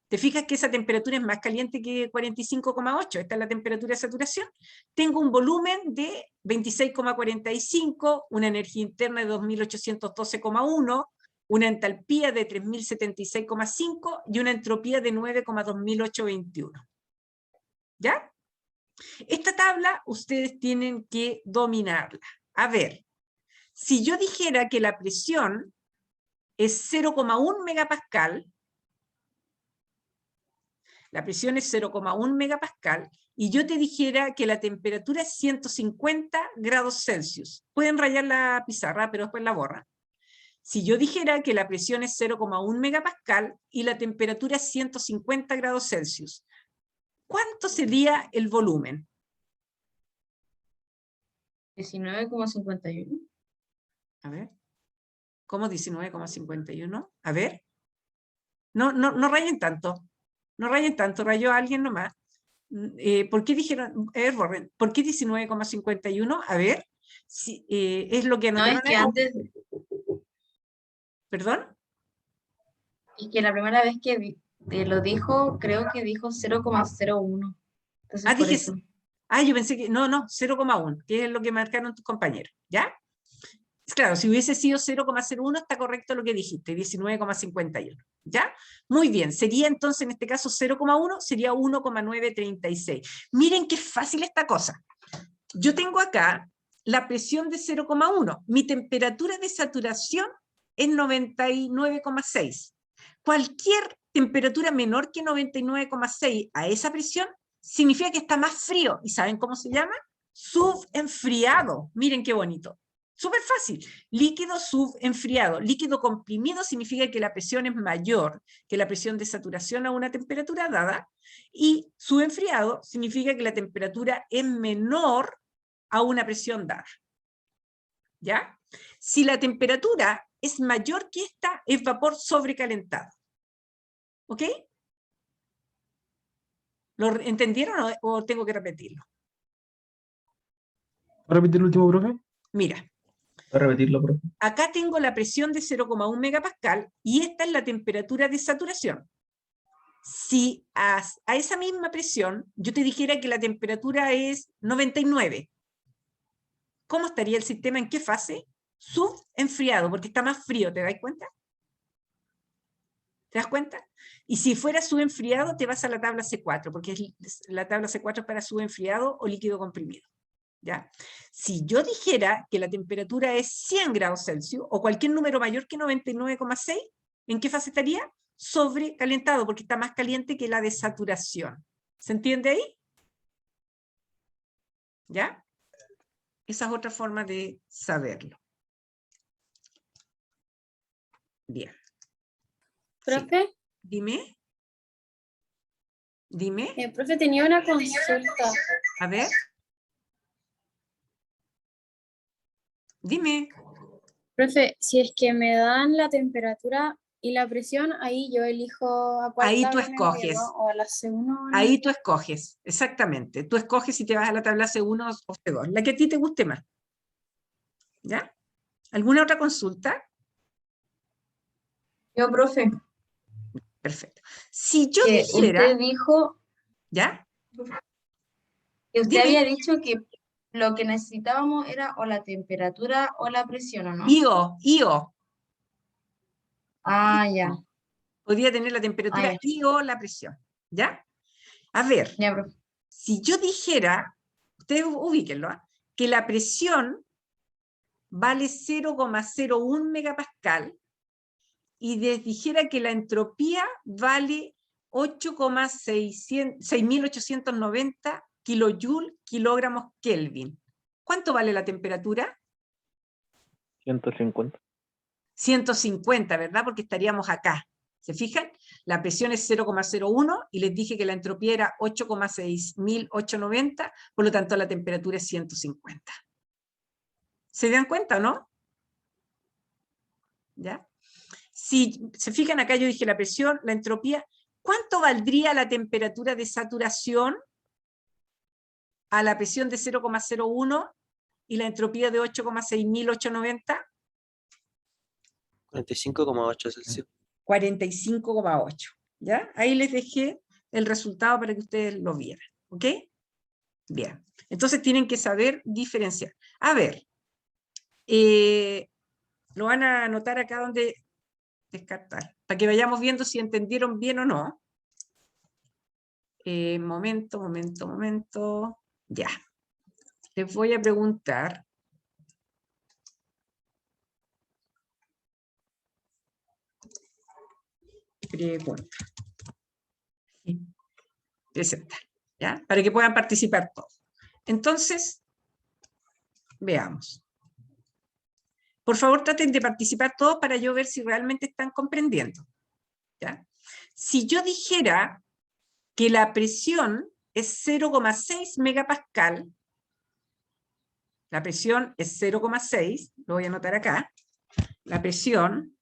te fijas que esa temperatura es más caliente que 45,8, esta es la temperatura de saturación, tengo un volumen de 26,45, una energía interna de 2812,1, una entalpía de 3076,5 y una entropía de 9,2821. ¿Ya? Esta tabla ustedes tienen que dominarla. A ver, si yo dijera que la presión es 0,1 megapascal, la presión es 0,1 megapascal, y yo te dijera que la temperatura es 150 grados Celsius. Pueden rayar la pizarra, pero después la borran. Si yo dijera que la presión es 0,1 megapascal y la temperatura es 150 grados Celsius, ¿cuánto sería el volumen? 19,51. A ver. ¿Cómo 19,51? A ver. No rayen tanto. No rayen tanto, rayó a alguien nomás. ¿Por qué dijeron? Borren. ¿Por qué 19,51? A ver. Si, es lo que No, es anotaron que ahí. antes, ¿Perdón? y que la primera vez que lo dijo, creo que dijo 0,01. Entonces, por eso. Yo pensé que, no, 0,1, que es lo que marcaron tus compañeros, ¿ya? Claro, si hubiese sido 0,01 está correcto lo que dijiste, 19,51, ¿ya? Muy bien, sería entonces en este caso 0,1, sería 1,936. Miren qué fácil esta cosa. Yo tengo acá la presión de 0,1, mi temperatura de saturación es 99,6. Cualquier temperatura menor que 99,6 a esa presión significa que está más frío. ¿Y saben cómo se llama? Subenfriado. Miren qué bonito. Súper fácil. Líquido subenfriado. Líquido comprimido significa que la presión es mayor que la presión de saturación a una temperatura dada. Y subenfriado significa que la temperatura es menor a una presión dada. ¿Ya? Si la temperatura es mayor que esta, es vapor sobrecalentado. ¿Ok? ¿Lo entendieron o tengo que repetirlo? ¿Puedo repetir el último, profe? Mira. ¿Puedo repetirlo, profe? Acá tengo la presión de 0,1 megapascal y esta es la temperatura de saturación. Si a esa misma presión yo te dijera que la temperatura es 99, ¿cómo estaría el sistema? ¿En qué fase? Subenfriado, porque está más frío, ¿te das cuenta? ¿Te das cuenta? Y si fuera subenfriado, te vas a la tabla C4, porque la tabla C4 es para subenfriado o líquido comprimido. ¿Ya? Si yo dijera que la temperatura es 100 grados Celsius, o cualquier número mayor que 99,6, ¿en qué fase estaría? Sobrecalentado, porque está más caliente que la de saturación. ¿Se entiende ahí? ¿Ya? Esa es otra forma de saberlo. Bien. Profe. Sí. Dime. Dime. Profe, tenía una consulta. A ver. Dime. Profe, si es que me dan la temperatura y la presión, ahí yo elijo a cuál ahí tú tabla me voy, escoges. ¿no? O a la C1. Ahí tú escoges, exactamente. Tú escoges si te vas a la tabla C1 o C2, la que a ti te guste más. ¿Ya? ¿Alguna otra consulta? Yo, profe. Perfecto. Si yo que dijera... Usted dijo... ¿Ya? Que usted Dime. había dicho que lo que necesitábamos era o la temperatura o la presión, ¿o no? IO. Ah, ya. Podría tener la temperatura y o la presión. ¿Ya? A ver, ya, profe. Si yo dijera, ustedes ubíquenlo, que la presión vale 0,01 megapascal y les dijera que la entropía vale 6.890 kilojoule kilogramos Kelvin. ¿Cuánto vale la temperatura? 150. 150, ¿verdad? Porque estaríamos acá. ¿Se fijan? La presión es 0,01 y les dije que la entropía era 8,6890, por lo tanto la temperatura es 150. ¿Se dan cuenta o no? ¿Ya? Si se fijan acá, yo dije la presión, la entropía. ¿Cuánto valdría la temperatura de saturación a la presión de 0,01 y la entropía de 8,6890? 45,8 Celsius. 45,8. ¿Ya? Ahí les dejé el resultado para que ustedes lo vieran. ¿Ok? Bien. Entonces tienen que saber diferenciar. A ver, lo van a anotar acá donde descartar, para que vayamos viendo si entendieron bien o no. Momento. Ya. Les voy a preguntar. Pregunta. Presentar, ¿ya? Para que puedan participar todos. Entonces, veamos. Por favor, traten de participar todos para yo ver si realmente están comprendiendo. ¿Ya? Si yo dijera que la presión es 0,6 megapascal, la presión es 0,6, lo voy a anotar acá, la presión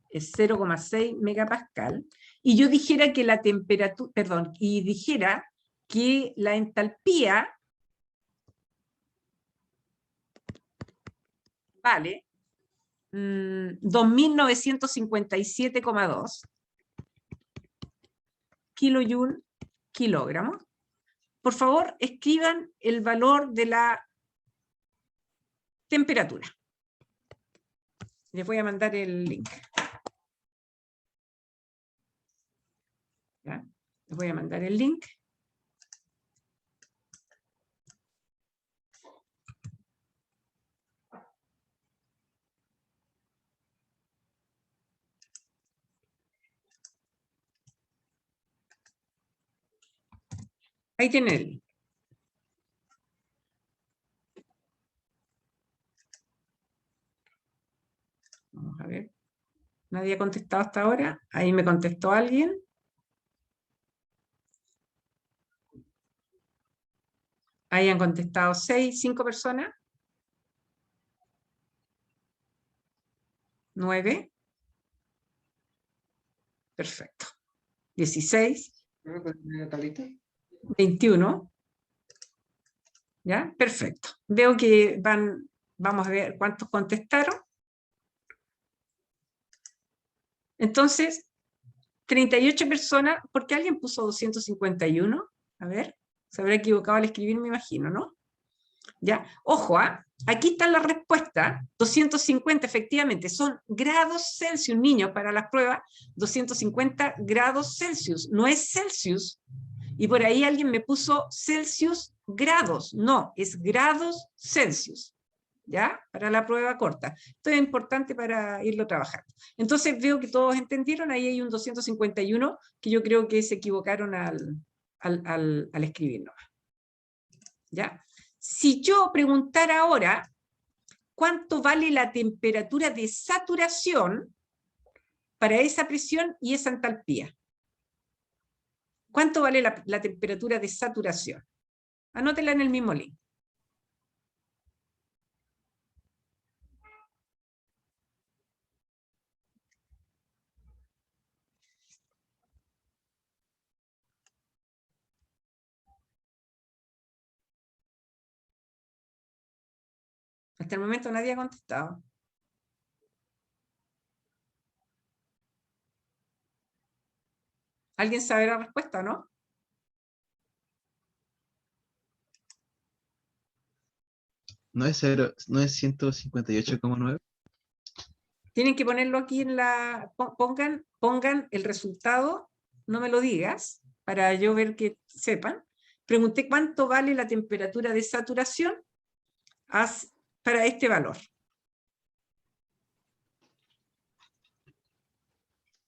es 0,6 megapascal, y yo dijera que la temperatura, perdón, y dijera que la entalpía vale 2957,2 kilojoule kilogramo. Por favor, escriban el valor de la temperatura. Les voy a mandar el link. ¿Ya? Les voy a mandar el link. Ahí tienen el link. Vamos a ver. Nadie ha contestado hasta ahora. Ahí me contestó alguien. Ahí han contestado 5 personas. 9. Perfecto. 16. 21. ¿Ya? Perfecto. Veo que vamos a ver cuántos contestaron. Entonces, 38 personas, ¿por qué alguien puso 251? A ver, se habrá equivocado al escribir, me imagino, ¿no? Ya, ojo, aquí está la respuesta, 250 efectivamente, son grados Celsius, niños, para las pruebas, 250 grados Celsius, no es Celsius, y por ahí alguien me puso Celsius grados, no, es grados Celsius. ¿Ya? Para la prueba corta. Esto es importante para irlo trabajando. Entonces veo que todos entendieron, ahí hay un 251 que yo creo que se equivocaron al escribir nomás. ¿Ya? Si yo preguntara ahora cuánto vale la temperatura de saturación para esa presión y esa entalpía. ¿Cuánto vale la temperatura de saturación? Anótela en el mismo link. Hasta el momento nadie ha contestado. ¿Alguien sabe la respuesta o no? No es 158,9. Tienen que ponerlo aquí en la... Pongan el resultado, no me lo digas, para yo ver que sepan. Pregunté cuánto vale la temperatura de saturación para este valor.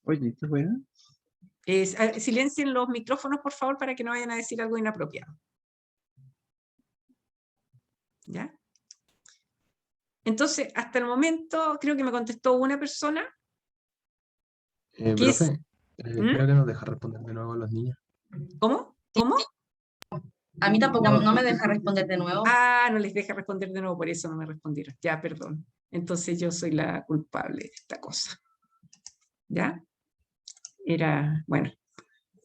Oye, ¿qué buena? Silencien los micrófonos, por favor, para que no vayan a decir algo inapropiado. ¿Ya? Entonces, hasta el momento, creo que me contestó una persona. Profe, creo que nos deja responder de nuevo a los niños. ¿Cómo? ¿Cómo? A mí tampoco no me deja responder de nuevo. Ah, no les deja responder de nuevo, por eso no me respondieron. Ya, perdón. entonces yo soy la culpable de esta cosa. ¿Ya? Era, bueno,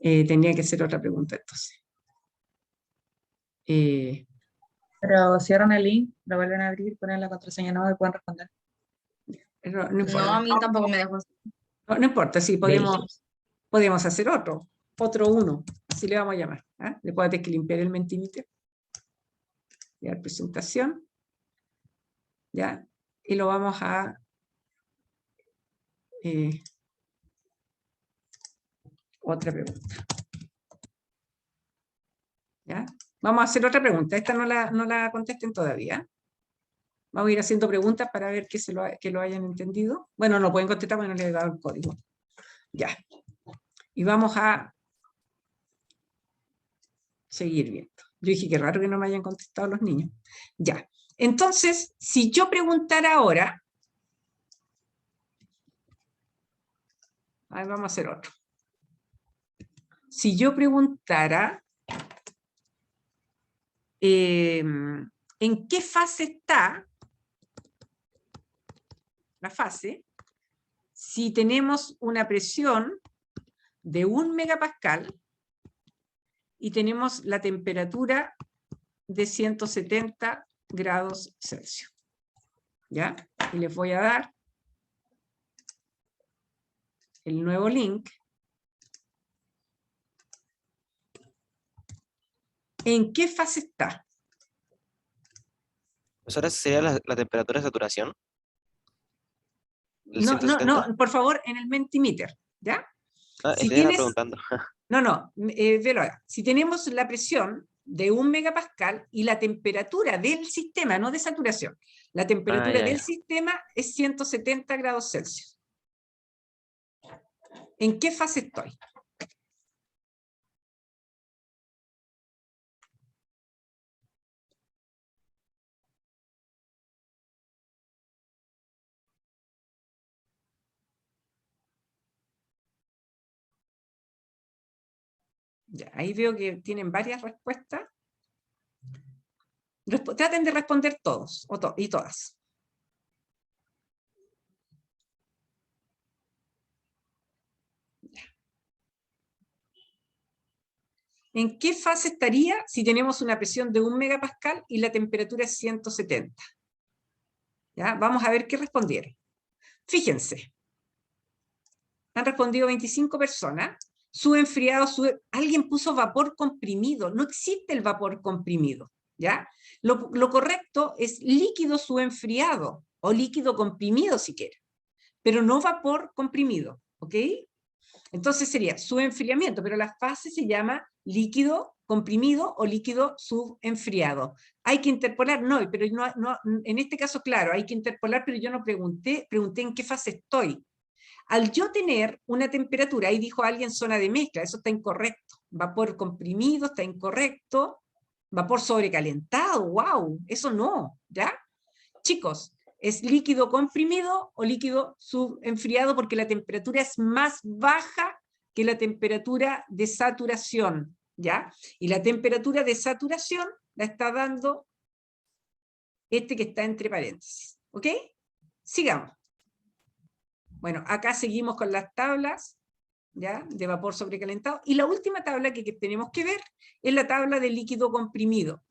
tenía que ser otra pregunta entonces. Pero cierran el link, lo vuelven a abrir, ponen la contraseña nueva y pueden responder. No, No, importa. a mí tampoco me dejó. No importa, sí, podemos hacer otro uno, así le vamos a llamar. ¿Ah? Después de que limpiar el Mentimeter. Ya, presentación. ¿Ya? Y lo vamos a... otra pregunta. ¿Ya? Vamos a hacer otra pregunta. Esta no la contesten todavía. Vamos a ir haciendo preguntas para ver que lo hayan entendido. Bueno, no pueden contestar porque no les he dado el código. Ya. Y vamos a seguir viendo. Yo dije que raro que no me hayan contestado los niños. Ya. Entonces, si yo preguntara ahora, vamos a hacer otro. Si yo preguntara en qué fase está la fase, si tenemos una presión de 1 megapascal y tenemos la temperatura de 170 grados Celsius. ¿Ya? Y les voy a dar el nuevo link. ¿En qué fase está? Pues ahora sería la temperatura de saturación. ¿El No, 170? por favor, en el Mentimeter, ¿ya? Ah, Si estoy tienes, preguntando. velo ahora. Si tenemos la presión de 1 megapascal y la temperatura del sistema, no de saturación, la temperatura ya, del ya. sistema es 170 grados Celsius. ¿En qué fase estoy? Ya, ahí veo que tienen varias respuestas. Traten de responder todos y todas. ¿En qué fase estaría si tenemos una presión de 1 megapascal y la temperatura es 170? ¿Ya? Vamos a ver qué respondieron. Fíjense. Han respondido 25 personas. Enfriado, alguien puso vapor comprimido. No existe el vapor comprimido. ¿Ya? Lo correcto es líquido enfriado o líquido comprimido si quieren, pero no vapor comprimido. ¿Ok? Entonces sería subenfriamiento, pero la fase se llama líquido comprimido o líquido subenfriado. Hay que interpolar, no, pero no, en este caso, claro, hay que interpolar, pero yo no pregunté en qué fase estoy. Al yo tener una temperatura, ahí dijo alguien zona de mezcla, eso está incorrecto. Vapor comprimido está incorrecto. Vapor sobrecalentado, wow, eso no, ¿ya? Chicos, ¿es líquido comprimido o líquido subenfriado? Porque la temperatura es más baja que la temperatura de saturación, ¿ya? Y la temperatura de saturación la está dando este que está entre paréntesis, ¿ok? Sigamos. Bueno, acá seguimos con las tablas, ¿ya? De vapor sobrecalentado. Y la última tabla que tenemos que ver es la tabla de líquido comprimido.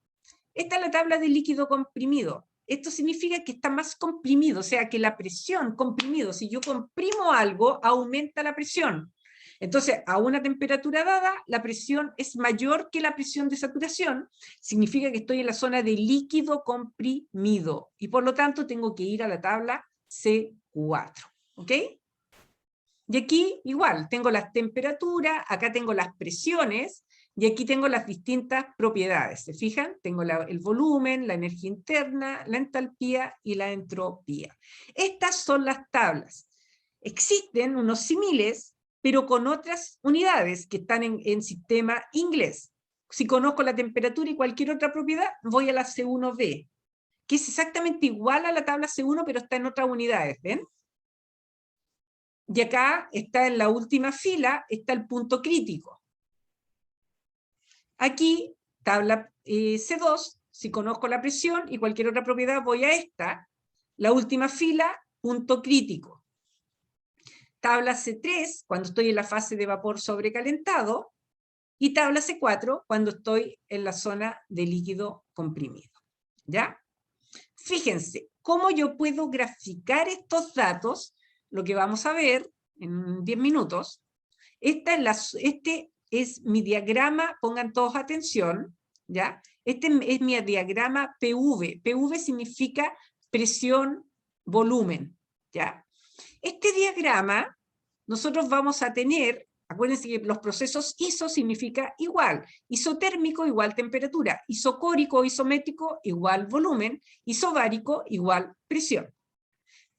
Esta es la tabla de líquido comprimido. Esto significa que está más comprimido, o sea que la presión comprimido, si yo comprimo algo, aumenta la presión. Entonces, a una temperatura dada, la presión es mayor que la presión de saturación, significa que estoy en la zona de líquido comprimido, y por lo tanto tengo que ir a la tabla C4, ¿ok? Y aquí, igual, tengo las temperaturas, acá tengo las presiones, y aquí tengo las distintas propiedades, ¿se fijan? Tengo el volumen, la energía interna, la entalpía y la entropía. Estas son las tablas. Existen unos símiles, pero con otras unidades que están en sistema inglés. Si conozco la temperatura y cualquier otra propiedad, voy a la C1b, que es exactamente igual a la tabla C1, pero está en otras unidades, ¿ven? Y acá está en la última fila, está el punto crítico. Aquí, tabla C2, si conozco la presión y cualquier otra propiedad, voy a esta. la última fila, punto crítico. Tabla C3, cuando estoy en la fase de vapor sobrecalentado, y tabla C4, cuando estoy en la zona de líquido comprimido. ¿Ya? Fíjense, cómo yo puedo graficar estos datos, lo que vamos a ver en 10 minutos. Este es mi diagrama, pongan todos atención, ¿ya? Este es mi diagrama PV. PV significa presión, volumen, ¿ya? Este diagrama, nosotros vamos a tener, acuérdense que los procesos iso significa igual, isotérmico igual temperatura, isocórico o isométrico igual volumen, isobárico igual presión.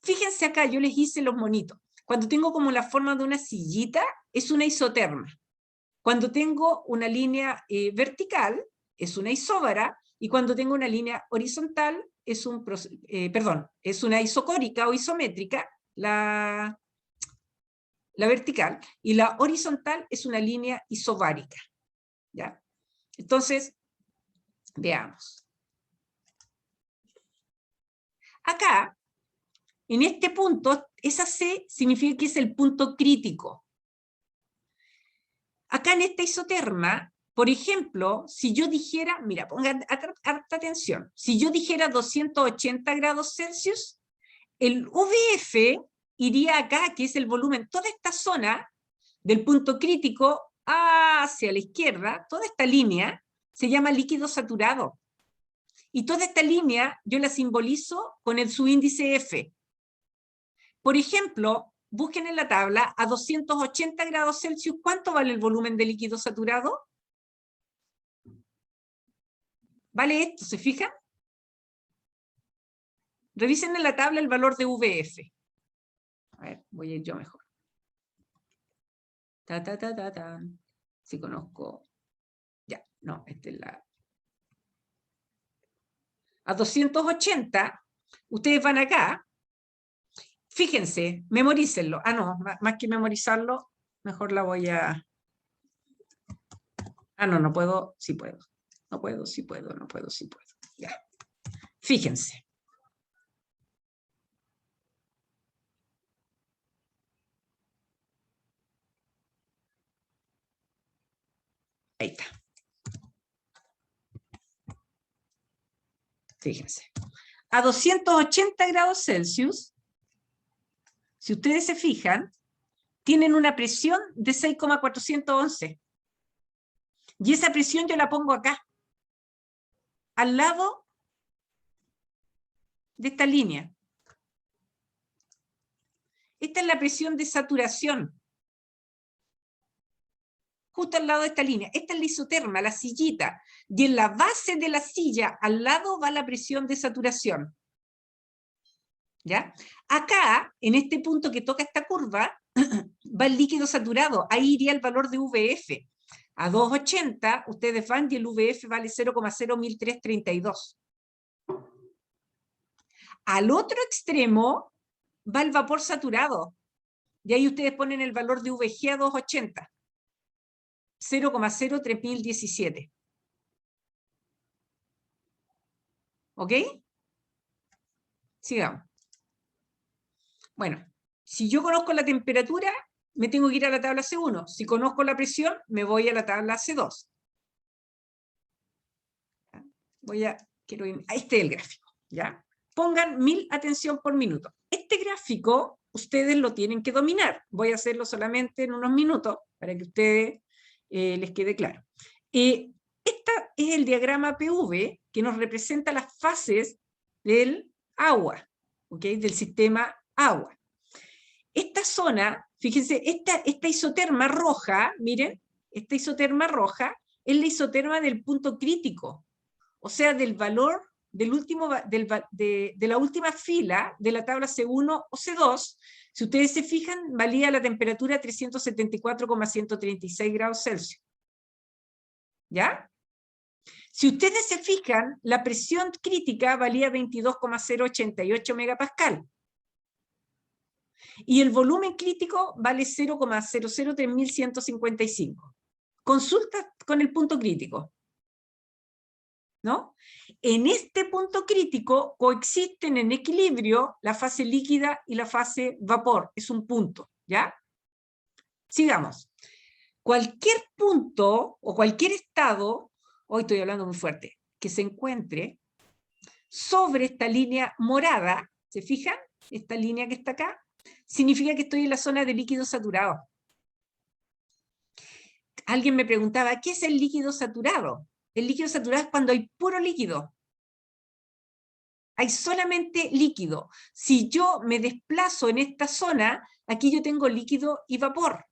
Fíjense acá, yo les hice los monitos. Cuando tengo como la forma de una sillita, es una isoterma. Cuando tengo una línea vertical, es una isóbara, y cuando tengo una línea horizontal, es es una isocórica o isométrica, la vertical, y la horizontal es una línea isobárica. ¿Ya? Entonces, veamos. Acá, en este punto, esa C significa que es el punto crítico. Acá en esta isoterma, por ejemplo, si yo dijera, mira, pongan harta atención, si yo dijera 280 grados Celsius, el VF iría acá, que es el volumen, toda esta zona del punto crítico hacia la izquierda, toda esta línea se llama líquido saturado. Y toda esta línea yo la simbolizo con el subíndice F. Por ejemplo, busquen en la tabla a 280 grados Celsius, ¿cuánto vale el volumen de líquido saturado? ¿Vale esto? ¿Se fijan? Revisen en la tabla el valor de VF. A ver, voy a ir yo mejor. Si conozco. Ya, no, esta es la. A 280, ustedes van acá. Fíjense, memorícenlo. Ah, no, más que memorizarlo, mejor la voy a. Ah, no, no puedo, sí puedo. No puedo, sí puedo, no puedo, sí puedo. Ya. Fíjense. Ahí está. Fíjense. A 280 grados Celsius, si ustedes se fijan, tienen una presión de 6,411. Y esa presión yo la pongo acá, al lado de esta línea. Esta es la presión de saturación. Justo al lado de esta línea. Esta es la isoterma, la sillita. Y en la base de la silla, al lado, va la presión de saturación. ¿Ya? Acá, en este punto que toca esta curva, va el líquido saturado. Ahí iría el valor de VF. A 280, ustedes van y el VF vale 0,01332. Al otro extremo va el vapor saturado. Y ahí ustedes ponen el valor de VG a 280. 0,03017. ¿Ok? Sigamos. Bueno, si yo conozco la temperatura, me tengo que ir a la tabla C1. Si conozco la presión, me voy a la tabla C2. Este es el gráfico, ¿ya? Pongan 1000 atención por minuto. Este gráfico, ustedes lo tienen que dominar. Voy a hacerlo solamente en unos minutos, para que ustedes les quede claro. Este es el diagrama PV, que nos representa las fases del agua, ¿ok? Del sistema agua. Esta zona, fíjense, esta isoterma roja, miren, esta isoterma roja es la isoterma del punto crítico, o sea, del valor del último, de la última fila de la tabla C1 o C2. Si ustedes se fijan, valía la temperatura 374,136 grados Celsius. ¿Ya? Si ustedes se fijan, la presión crítica valía 22,088 megapascal. Y el volumen crítico vale 0,003155. Consulta con el punto crítico. ¿no? En este punto crítico coexisten en equilibrio la fase líquida y la fase vapor. Es un punto, ¿ya? Sigamos. Cualquier punto o cualquier estado, hoy estoy hablando muy fuerte, que se encuentre sobre esta línea morada, ¿se fijan? Esta línea que está acá, significa que estoy en la zona de líquido saturado. Alguien me preguntaba, ¿qué es el líquido saturado? El líquido saturado es cuando hay puro líquido. Hay solamente líquido. Si yo me desplazo en esta zona, aquí yo tengo líquido y vapor.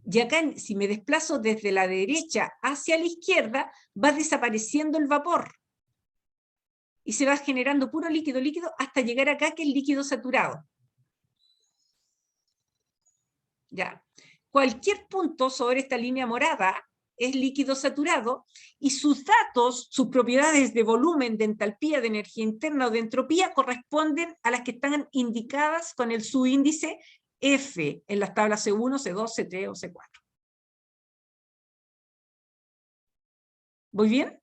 Y acá, si me desplazo desde la derecha hacia la izquierda, va desapareciendo el vapor. Y se va generando puro líquido, hasta llegar acá, que es líquido saturado. Ya. Cualquier punto sobre esta línea morada es líquido saturado, y sus datos, sus propiedades de volumen, de entalpía, de energía interna o de entropía, corresponden a las que están indicadas con el subíndice F en las tablas C1, C2, C3 o C4. ¿Voy bien?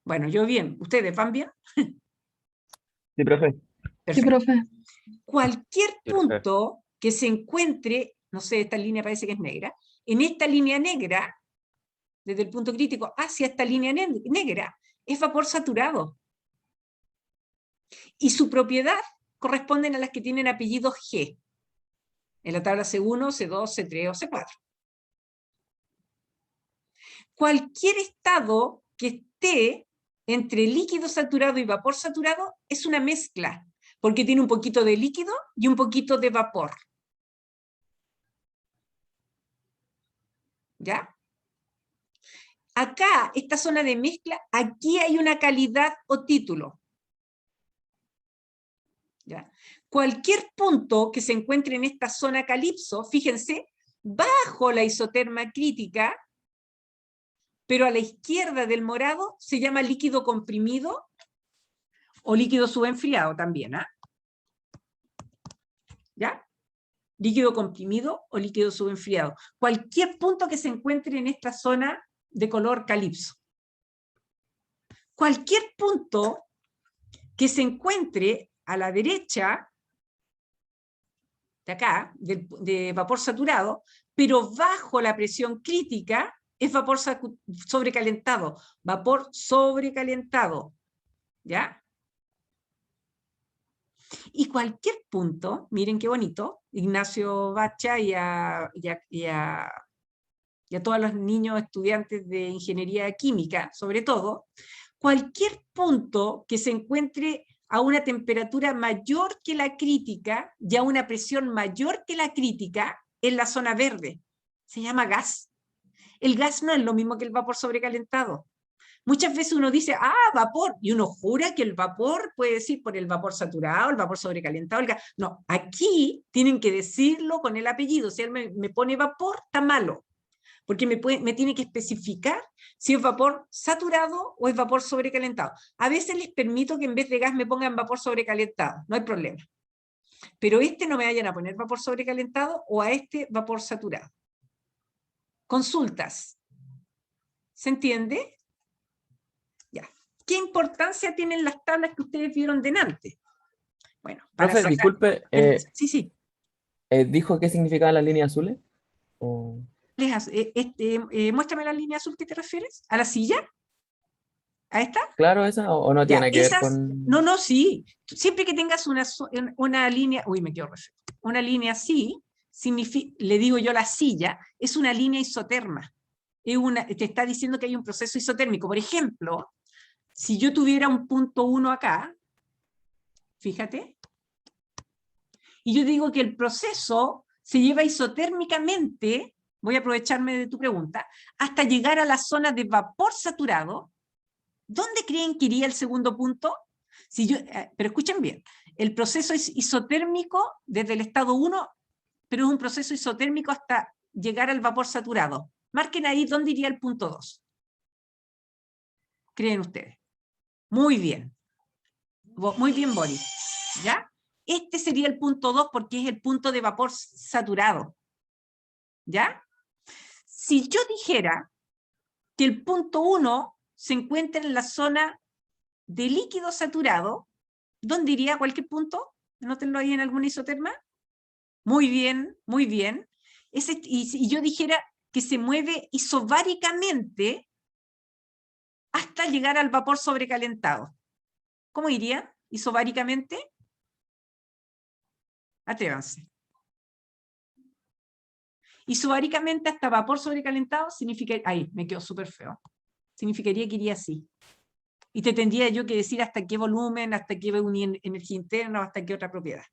Bueno, yo bien. ¿Ustedes van bien? Sí, profe. Perfecto. Sí, profe. Cualquier punto que se encuentre, no sé, esta línea parece que es negra, en esta línea negra, desde el punto crítico hacia esta línea negra, es vapor saturado. Y su propiedad corresponden a las que tienen apellido G, en la tabla C1, C2, C3 o C4. Cualquier estado que esté entre líquido saturado y vapor saturado es una mezcla, porque tiene un poquito de líquido y un poquito de vapor. ¿Ya? Acá, esta zona de mezcla, aquí hay una calidad o título. ¿Ya? Cualquier punto que se encuentre en esta zona calipso, fíjense, bajo la isoterma crítica, pero a la izquierda del morado, se llama líquido comprimido o líquido subenfriado también, ¿ah? ¿Ya? Líquido comprimido o líquido subenfriado. Cualquier punto que se encuentre en esta zona de color calipso. Cualquier punto que se encuentre a la derecha, de acá, de vapor saturado, pero bajo la presión crítica, es vapor sobrecalentado. Vapor sobrecalentado. ¿Ya? Y cualquier punto, miren qué bonito, Ignacio Bacha y a todos los niños estudiantes de ingeniería química, sobre todo, cualquier punto que se encuentre a una temperatura mayor que la crítica y a una presión mayor que la crítica, en la zona verde, se llama gas. El gas no es lo mismo que el vapor sobrecalentado. Muchas veces uno dice, ah, vapor, y uno jura que el vapor puede decir por el vapor saturado, el vapor sobrecalentado, el gas. No, aquí tienen que decirlo con el apellido. Si él me pone vapor, está malo, porque me tiene que especificar si es vapor saturado o es vapor sobrecalentado. A veces les permito que en vez de gas me pongan vapor sobrecalentado, no hay problema. Pero no me vayan a poner vapor sobrecalentado o a vapor saturado. Consultas. ¿Se entiende? Ya. ¿Qué importancia tienen las tablas que ustedes vieron delante? Bueno, para Profe, disculpe, sí. ¿dijo qué significaban las líneas azules? ¿O... muéstrame la línea azul que te refieres. ¿A la silla? ¿A esta? Claro, esa, o no tiene que ver con... No, sí. Siempre que tengas una línea, uy, me quedo referido. Una línea así, le digo yo la silla, es una línea isoterma. Te está diciendo que hay un proceso isotérmico. Por ejemplo, si yo tuviera un punto 1 acá, fíjate, y yo digo que el proceso se lleva isotérmicamente, voy a aprovecharme de tu pregunta, hasta llegar a la zona de vapor saturado, ¿dónde creen que iría el segundo punto? Pero escuchen bien, el proceso es isotérmico desde el estado 1, pero es un proceso isotérmico hasta llegar al vapor saturado. Marquen ahí dónde iría el punto 2. ¿Creen ustedes? Muy bien. Muy bien, Boris. ¿Ya? Este sería el punto 2 porque es el punto de vapor saturado. ¿Ya? Si yo dijera que el punto 1 se encuentra en la zona de líquido saturado. ¿Dónde iría cualquier punto? Anótenlo ahí en alguna isoterma. Muy bien, muy bien. Y yo dijera que se mueve isobáricamente hasta llegar al vapor sobrecalentado. ¿Cómo iría isobáricamente? Atrévanse. Isobáricamente hasta vapor sobrecalentado significa... Ahí, me quedó súper feo. Significaría que iría así. Y te tendría yo que decir hasta qué volumen, hasta qué energía interna, o hasta qué otra propiedad.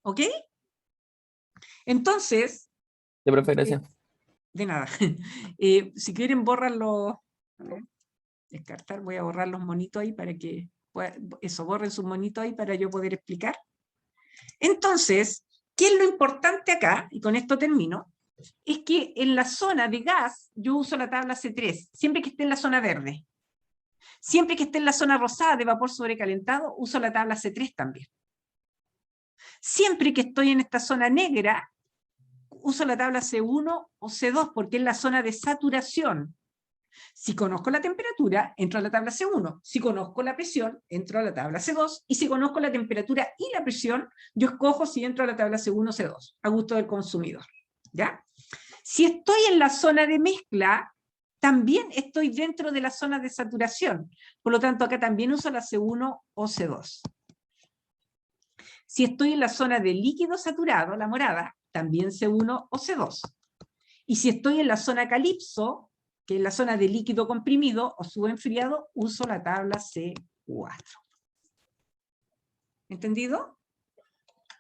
¿Ok? Entonces... De preferencia. De nada. Si quieren borrarlo, descartar, voy a borrar los monitos ahí para que, eso, borren sus monitos ahí para yo poder explicar. Entonces, ¿qué es lo importante acá? Y con esto termino. Es que en la zona de gas yo uso la tabla C3, siempre que esté en la zona verde. Siempre que esté en la zona rosada de vapor sobrecalentado, uso la tabla C3 también. Siempre que estoy en esta zona negra, uso la tabla C1 o C2 porque es la zona de saturación. Si conozco la temperatura, entro a la tabla C1. Si conozco la presión, entro a la tabla C2. Y si conozco la temperatura y la presión, yo escojo si entro a la tabla C1 o C2, a gusto del consumidor. ¿Ya? Si estoy en la zona de mezcla, también estoy dentro de la zona de saturación. Por lo tanto, acá también uso la C1 o C2. Si estoy en la zona de líquido saturado, la morada, también C1 o C2. Y si estoy en la zona calipso, que es la zona de líquido comprimido o subenfriado, uso la tabla C4. ¿Entendido?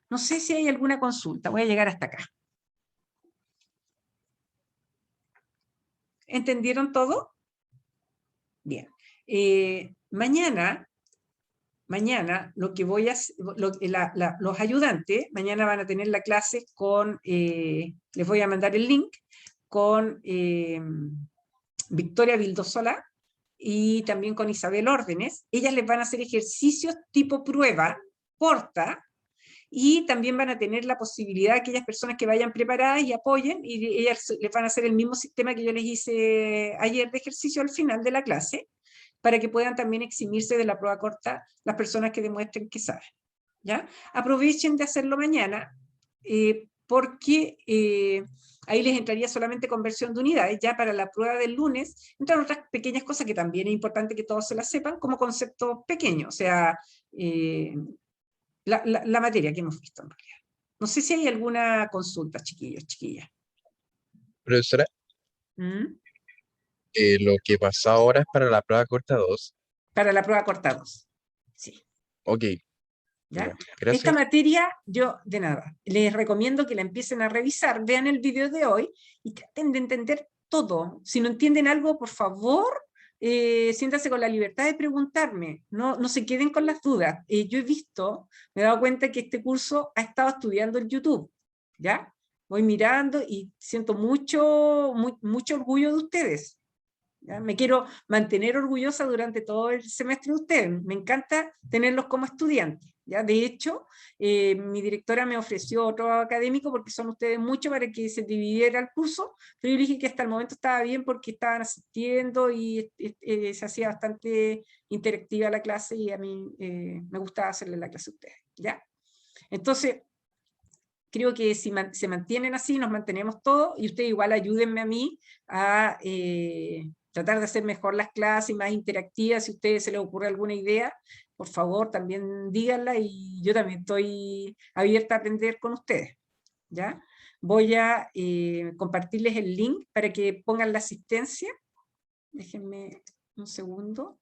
No sé si hay alguna consulta, voy a llegar hasta acá. ¿Entendieron todo? Bien. Mañana lo que voy a hacer, los ayudantes, mañana van a tener la clase con, les voy a mandar el link, con Victoria Vildosola y también con Isabel Órdenes. Ellas les van a hacer ejercicios tipo prueba, corta, y también van a tener la posibilidad, aquellas personas que vayan preparadas y apoyen, y ellas les van a hacer el mismo sistema que yo les hice ayer de ejercicio al final de la clase, para que puedan también eximirse de la prueba corta las personas que demuestren que saben. ¿Ya? Aprovechen de hacerlo mañana, porque ahí les entraría solamente conversión de unidades. Ya para la prueba del lunes entran otras pequeñas cosas que también es importante que todos se las sepan, como conceptos pequeños, o sea, la materia que hemos visto en realidad. No sé si hay alguna consulta, chiquillos, chiquillas. Profesora, lo que pasó ahora es para la prueba corta 2. Para la prueba corta 2, sí. Ok. ¿Ya? Gracias. Esta materia, yo, de nada, les recomiendo que la empiecen a revisar, vean el video de hoy y traten de entender todo. Si no entienden algo, por favor, siéntanse con la libertad de preguntarme, no se queden con las dudas. Yo he visto, me he dado cuenta que este curso ha estado estudiando en YouTube, ¿ya? Voy mirando y siento mucho orgullo de ustedes. ¿Ya? Me quiero mantener orgullosa durante todo el semestre de ustedes. Me encanta tenerlos como estudiantes. ¿Ya? De hecho, mi directora me ofreció otro académico porque son ustedes muchos para que se dividiera el curso, pero yo dije que hasta el momento estaba bien porque estaban asistiendo y se hacía bastante interactiva la clase y a mí me gustaba hacerle la clase a ustedes. ¿Ya? Entonces, creo que si se mantienen así, nos mantenemos todos y ustedes igual ayúdenme a mí a tratar de hacer mejor las clases, más interactivas. Si a ustedes se les ocurre alguna idea, por favor también díganla y yo también estoy abierta a aprender con ustedes. ¿Ya? Voy a compartirles el link para que pongan la asistencia. Déjenme un segundo.